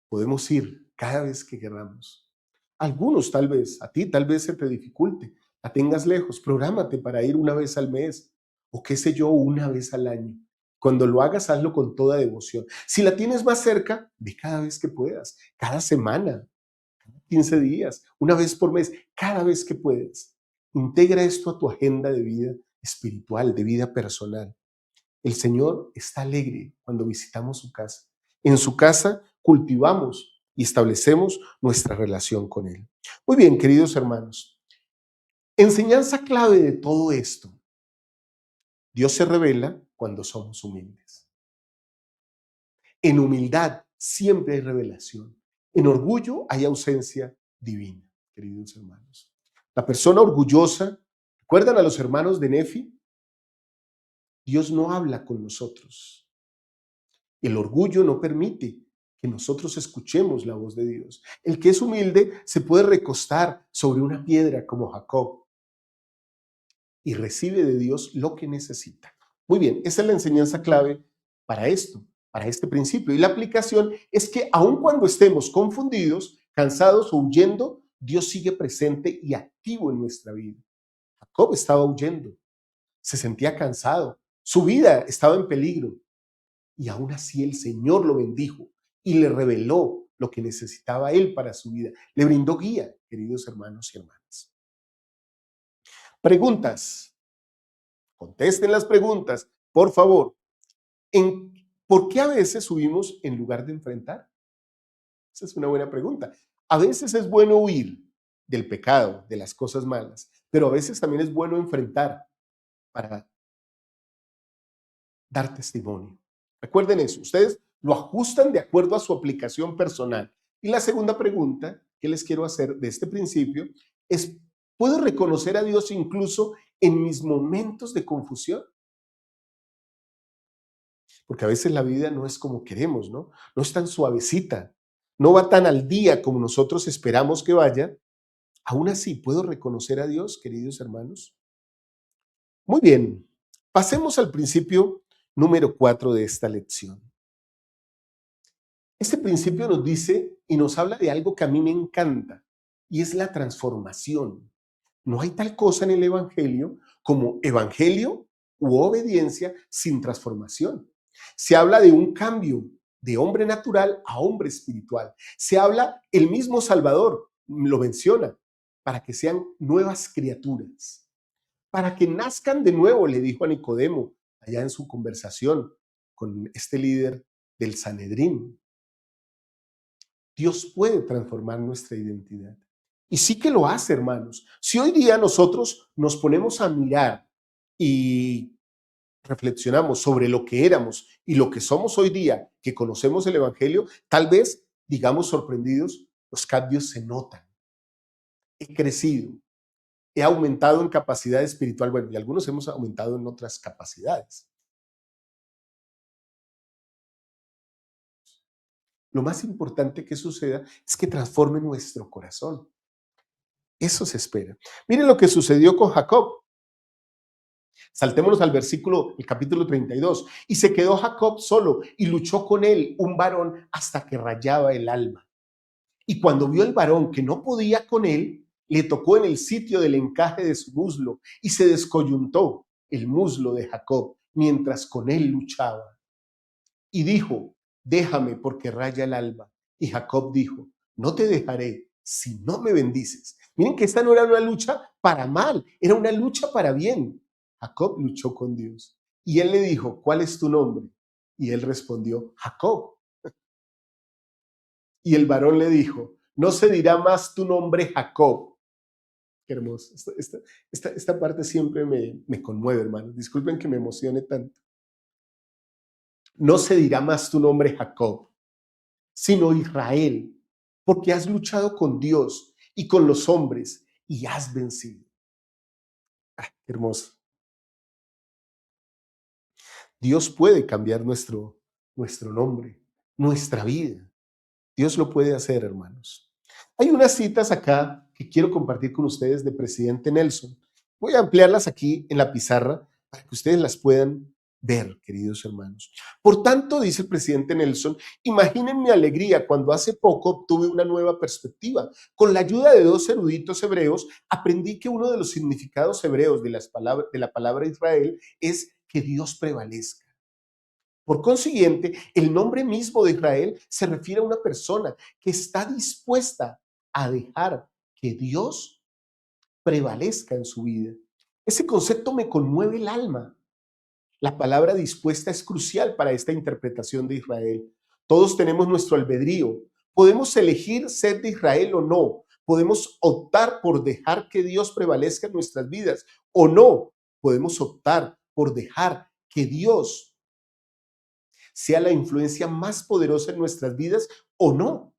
Podemos ir cada vez que queramos. Algunos tal vez, a ti tal vez se te dificulte, la tengas lejos, prográmate para ir una vez al mes o qué sé yo, una vez al año. Cuando lo hagas, hazlo con toda devoción. Si la tienes más cerca, ve cada vez que puedas, cada semana, 15 días, una vez por mes, cada vez que puedas. Integra esto a tu agenda de vida espiritual, de vida personal. El Señor está alegre cuando visitamos su casa. En su casa cultivamos y establecemos nuestra relación con Él. Muy bien, queridos hermanos. Enseñanza clave de todo esto. Dios se revela cuando somos humildes. En humildad siempre hay revelación. En orgullo hay ausencia divina, queridos hermanos. La persona orgullosa, ¿recuerdan a los hermanos de Nefi? Dios no habla con nosotros. El orgullo no permite que nosotros escuchemos la voz de Dios. El que es humilde se puede recostar sobre una piedra como Jacob y recibe de Dios lo que necesita. Muy bien, esa es la enseñanza clave para esto, para este principio. Y la aplicación es que aun cuando estemos confundidos, cansados o huyendo, Dios sigue presente y activo en nuestra vida. Jacob estaba huyendo, se sentía cansado, su vida estaba en peligro y aún así el Señor lo bendijo y le reveló lo que necesitaba él para su vida. Le brindó guía, queridos hermanos y hermanas. Preguntas. Contesten las preguntas, por favor. ¿Por qué a veces huimos en lugar de enfrentar? Esa es una buena pregunta. A veces es bueno huir del pecado, de las cosas malas, pero a veces también es bueno enfrentar para dar testimonio. Recuerden eso, ustedes lo ajustan de acuerdo a su aplicación personal. Y la segunda pregunta que les quiero hacer de este principio es, ¿puedo reconocer a Dios incluso en mis momentos de confusión? Porque a veces la vida no es como queremos, ¿no? No es tan suavecita, no va tan al día como nosotros esperamos que vaya. Aún así, ¿puedo reconocer a Dios, queridos hermanos? Muy bien, pasemos al principio número 4 de esta lección. Este principio nos dice y nos habla de algo que a mí me encanta, y es la transformación. No hay tal cosa en el Evangelio como evangelio u obediencia sin transformación. Se habla de un cambio de hombre natural a hombre espiritual. Se habla, el mismo Salvador lo menciona, para que sean nuevas criaturas, para que nazcan de nuevo, le dijo a Nicodemo allá en su conversación con este líder del Sanedrín. Dios puede transformar nuestra identidad. Y sí que lo hace, hermanos. Si hoy día nosotros nos ponemos a mirar y reflexionamos sobre lo que éramos y lo que somos hoy día, que conocemos el Evangelio, tal vez, digamos sorprendidos, los cambios se notan. He crecido, he aumentado en capacidad espiritual, bueno, y algunos hemos aumentado en otras capacidades. Lo más importante que suceda es que transforme nuestro corazón. Eso se espera. Miren lo que sucedió con Jacob. Saltémonos al versículo, el capítulo 32. Y se quedó Jacob solo y luchó con él un varón hasta que rayaba el alma. Y cuando vio el varón que no podía con él, le tocó en el sitio del encaje de su muslo y se descoyuntó el muslo de Jacob mientras con él luchaba. Y dijo, déjame porque raya el alma. Y Jacob dijo, no te dejaré si no me bendices. Miren que esta no era una lucha para mal, era una lucha para bien. Jacob luchó con Dios. Y él le dijo, ¿cuál es tu nombre? Y él respondió, Jacob. Y el varón le dijo, no se dirá más tu nombre Jacob. Qué hermoso. Esta parte siempre me conmueve, hermano. Disculpen que me emocione tanto. No se dirá más tu nombre Jacob, sino Israel, porque has luchado con Dios y con los hombres y has vencido. Qué hermoso. Dios puede cambiar nuestro nombre, nuestra vida. Dios lo puede hacer, hermanos. Hay unas citas acá que quiero compartir con ustedes de presidente Nelson. Voy a ampliarlas aquí en la pizarra para que ustedes las puedan ver, queridos hermanos. Por tanto, dice el presidente Nelson, imaginen mi alegría cuando hace poco obtuve una nueva perspectiva. Con la ayuda de dos eruditos hebreos, aprendí que uno de los significados hebreos de la palabra Israel es que Dios prevalezca. Por consiguiente, el nombre mismo de Israel se refiere a una persona que está dispuesta a dejar que Dios prevalezca en su vida. Ese concepto me conmueve el alma. La palabra dispuesta es crucial para esta interpretación de Israel. Todos tenemos nuestro albedrío. Podemos elegir ser de Israel o no. Podemos optar por dejar que Dios prevalezca en nuestras vidas o no. Podemos optar por dejar que Dios sea la influencia más poderosa en nuestras vidas o no.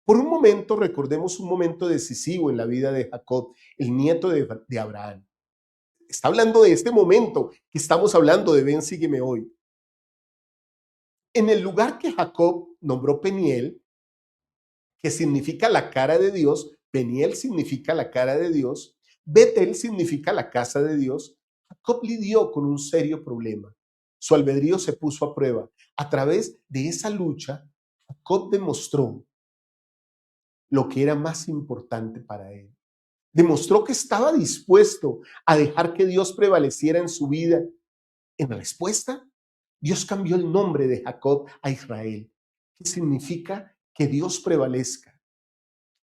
Por un momento, recordemos un momento decisivo en la vida de Jacob, el nieto de Abraham. Está hablando de este momento que estamos hablando de Ven, sígueme hoy. En el lugar que Jacob nombró Peniel, que significa la cara de Dios, Peniel significa la cara de Dios, Betel significa la casa de Dios, Jacob lidió con un serio problema. Su albedrío se puso a prueba. A través de esa lucha, Jacob demostró lo que era más importante para él. Demostró que estaba dispuesto a dejar que Dios prevaleciera en su vida. En respuesta, Dios cambió el nombre de Jacob a Israel, que significa que Dios prevalezca.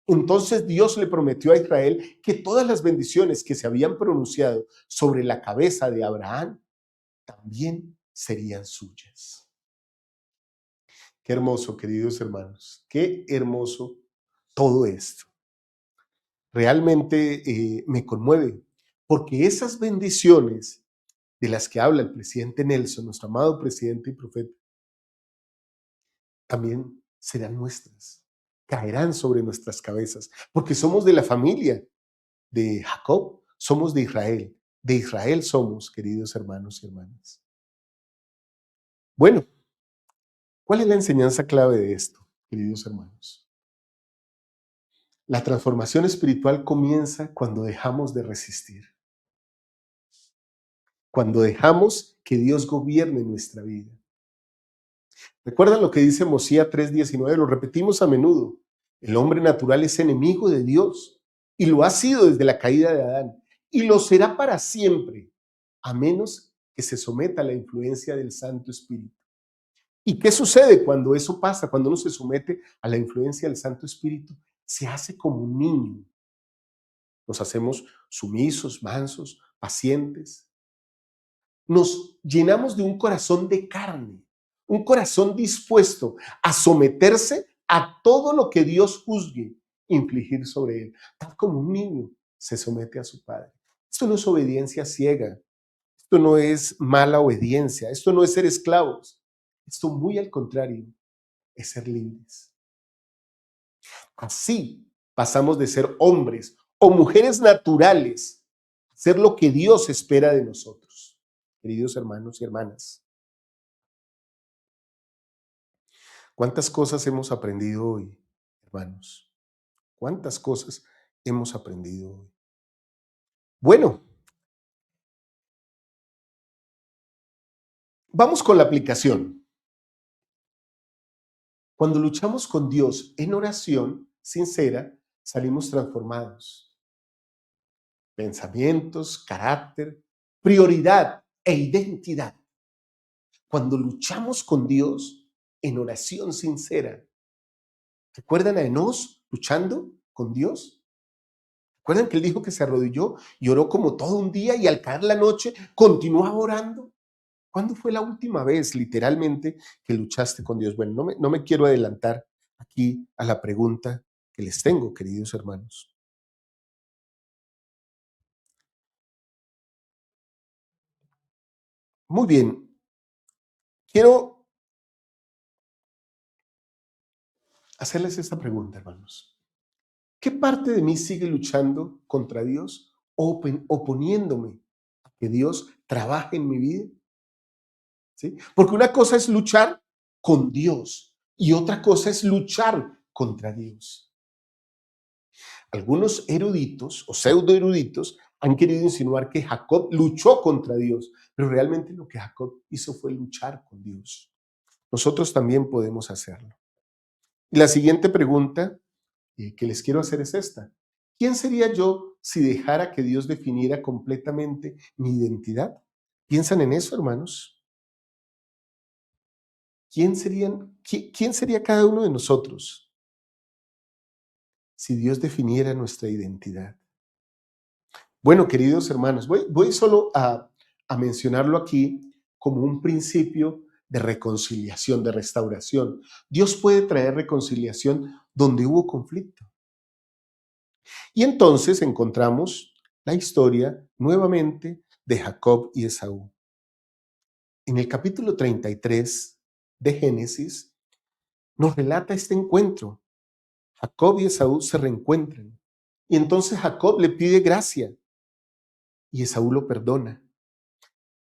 Entonces Dios le prometió a Israel que todas las bendiciones que se habían pronunciado sobre la cabeza de Abraham también serían suyas. Qué hermoso, queridos hermanos, qué hermoso todo esto. Realmente me conmueve, porque esas bendiciones de las que habla el presidente Nelson, nuestro amado presidente y profeta, también serán nuestras, caerán sobre nuestras cabezas, porque somos de la familia de Jacob, somos de Israel somos, queridos hermanos y hermanas. Bueno, ¿cuál es la enseñanza clave de esto, queridos hermanos? La transformación espiritual comienza cuando dejamos de resistir, cuando dejamos que Dios gobierne nuestra vida. ¿Recuerdan lo que dice Mosías 3:19? Lo repetimos a menudo. El hombre natural es enemigo de Dios y lo ha sido desde la caída de Adán y lo será para siempre, a menos que se someta a la influencia del Santo Espíritu. ¿Y qué sucede cuando eso pasa? Cuando uno se somete a la influencia del Santo Espíritu, se hace como un niño. Nos hacemos sumisos, mansos, pacientes. Nos llenamos de un corazón de carne, un corazón dispuesto a someterse a todo lo que Dios juzgue, infligir sobre él, tal como un niño se somete a su padre. Esto no es obediencia ciega, esto no es mala obediencia, esto no es ser esclavos, esto muy al contrario, es ser libres. Así pasamos de ser hombres o mujeres naturales a ser lo que Dios espera de nosotros, queridos hermanos y hermanas. ¿Cuántas cosas hemos aprendido hoy, hermanos? ¿Cuántas cosas hemos aprendido hoy? Bueno, vamos con la aplicación. Cuando luchamos con Dios en oración sincera, salimos transformados. Pensamientos, carácter, prioridad e identidad. Cuando luchamos con Dios en oración sincera. ¿Recuerdan a Enós luchando con Dios? ¿Recuerdan que él dijo que se arrodilló y oró como todo un día y al caer la noche continuaba orando? ¿Cuándo fue la última vez, literalmente, que luchaste con Dios? Bueno, no me quiero adelantar aquí a la pregunta que les tengo, queridos hermanos. Muy bien, quiero hacerles esta pregunta, hermanos. ¿Qué parte de mí sigue luchando contra Dios o oponiéndome a que Dios trabaje en mi vida? ¿Sí? Porque una cosa es luchar con Dios y otra cosa es luchar contra Dios. Algunos eruditos o pseudo eruditos han querido insinuar que Jacob luchó contra Dios, pero realmente lo que Jacob hizo fue luchar con Dios. Nosotros también podemos hacerlo. Y la siguiente pregunta que les quiero hacer es esta. ¿Quién sería yo si dejara que Dios definiera completamente mi identidad? ¿Piensan en eso, hermanos? ¿Quién sería cada uno de nosotros si Dios definiera nuestra identidad? Bueno, queridos hermanos, voy solo a mencionarlo aquí como un principio de reconciliación, de restauración. Dios puede traer reconciliación donde hubo conflicto. Y entonces encontramos la historia nuevamente de Jacob y Esaú. En el capítulo 33 de Génesis nos relata este encuentro. Jacob y Esaú se reencuentran. Y entonces Jacob le pide gracia y Esaú lo perdona.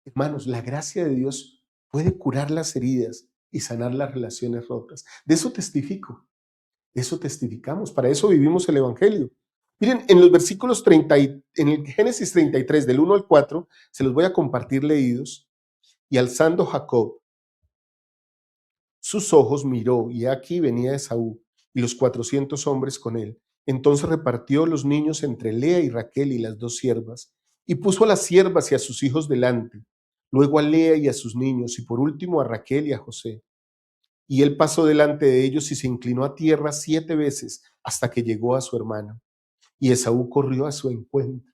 Hermanos, la gracia de Dios puede curar las heridas y sanar las relaciones rotas. De eso testifico, de eso testificamos, para eso vivimos el Evangelio. Miren, en los versículos 30, en el Génesis 33, del 1 al 4, se los voy a compartir leídos. Y alzando Jacob sus ojos miró, y aquí venía Esaú, y los 400 hombres con él. Entonces repartió los niños entre Lea y Raquel y las 2 siervas, y puso a las siervas y a sus hijos delante, luego a Lea y a sus niños, y por último a Raquel y a José. Y él pasó delante de ellos y se inclinó a tierra 7 veces hasta que llegó a su hermano. Y Esaú corrió a su encuentro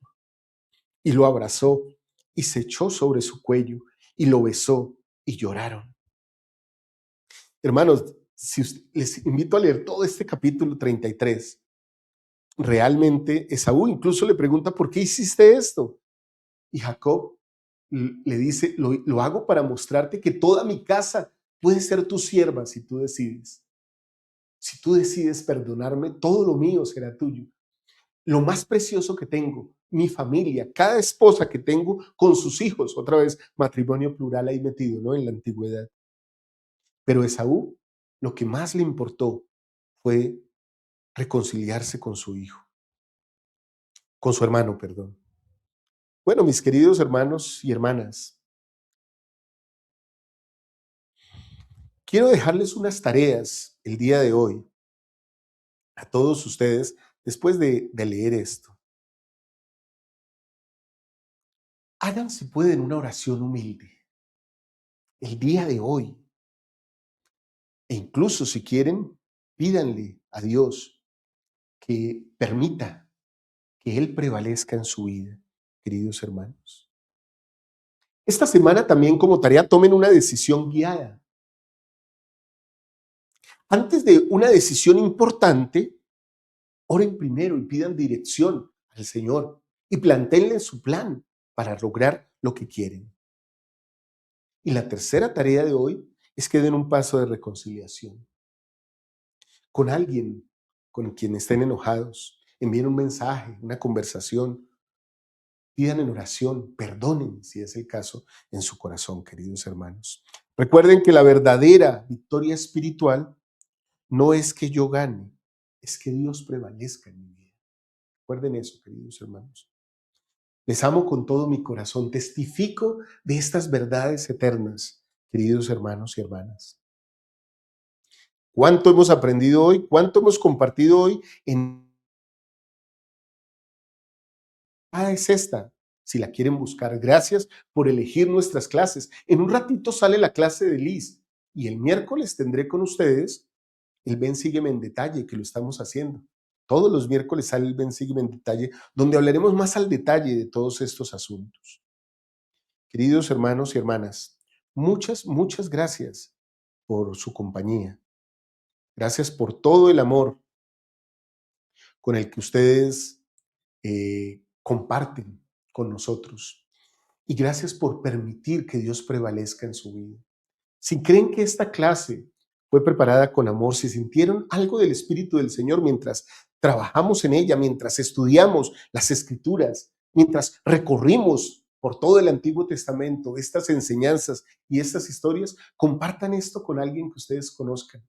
y lo abrazó y se echó sobre su cuello y lo besó y lloraron. Hermanos, les invito a leer todo este capítulo 33. Realmente Esaú incluso le pregunta, ¿por qué hiciste esto? Y Jacob le dice, lo hago para mostrarte que toda mi casa puede ser tu sierva si tú decides. Si tú decides perdonarme, todo lo mío será tuyo. Lo más precioso que tengo, mi familia, cada esposa que tengo con sus hijos, otra vez matrimonio plural ahí metido, ¿no? En la antigüedad. Pero Esaú, lo que más le importó fue reconciliarse con su hijo, con su hermano, perdón. Bueno, mis queridos hermanos y hermanas, quiero dejarles unas tareas el día de hoy a todos ustedes después de leer esto. Hagan, si pueden, una oración humilde el día de hoy. E incluso si quieren, pídanle a Dios que permita que Él prevalezca en su vida, queridos hermanos. Esta semana también como tarea tomen una decisión guiada. Antes de una decisión importante, oren primero y pidan dirección al Señor y plantéenle su plan para lograr lo que quieren. Y la tercera tarea de hoy es que den un paso de reconciliación con alguien con quien estén enojados. Envíen un mensaje, una conversación, pidan en oración, perdonen si es el caso en su corazón, queridos hermanos. Recuerden que la verdadera victoria espiritual no es que yo gane, es que Dios prevalezca en mi vida. Recuerden eso, queridos hermanos. Les amo con todo mi corazón, testifico de estas verdades eternas, queridos hermanos y hermanas. ¿Cuánto hemos aprendido hoy? ¿Cuánto hemos compartido hoy? Es esta, si la quieren buscar. Gracias por elegir nuestras clases. En un ratito sale la clase de Liz y el miércoles tendré con ustedes el Ven, Sígueme en Detalle, que lo estamos haciendo. Todos los miércoles sale el Ven, Sígueme en Detalle, donde hablaremos más al detalle de todos estos asuntos. Queridos hermanos y hermanas, muchas gracias por su compañía. Gracias por todo el amor con el que ustedes comparten con nosotros. Y gracias por permitir que Dios prevalezca en su vida. Si creen que esta clase fue preparada con amor, si sintieron algo del Espíritu del Señor mientras trabajamos en ella, mientras estudiamos las Escrituras, mientras recorrimos por todo el Antiguo Testamento estas enseñanzas y estas historias, compartan esto con alguien que ustedes conozcan.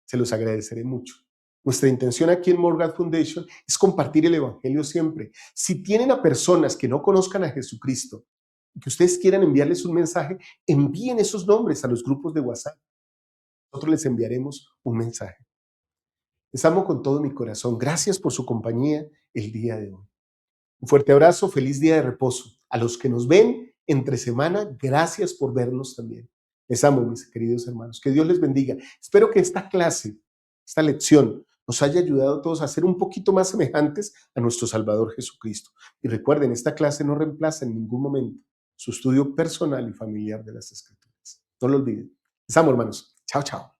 Se los agradeceré mucho. Nuestra intención aquí en More God Foundation es compartir el Evangelio siempre. Si tienen a personas que no conozcan a Jesucristo y que ustedes quieran enviarles un mensaje, envíen esos nombres a los grupos de WhatsApp. Nosotros les enviaremos un mensaje. Les amo con todo mi corazón. Gracias por su compañía el día de hoy. Un fuerte abrazo, feliz día de reposo. A los que nos ven entre semana, gracias por vernos también. Les amo, mis queridos hermanos. Que Dios les bendiga. Espero que esta clase, esta lección, nos haya ayudado a todos a ser un poquito más semejantes a nuestro Salvador Jesucristo. Y recuerden, esta clase no reemplaza en ningún momento su estudio personal y familiar de las Escrituras. No lo olviden. Les amo, hermanos. Chao, chao.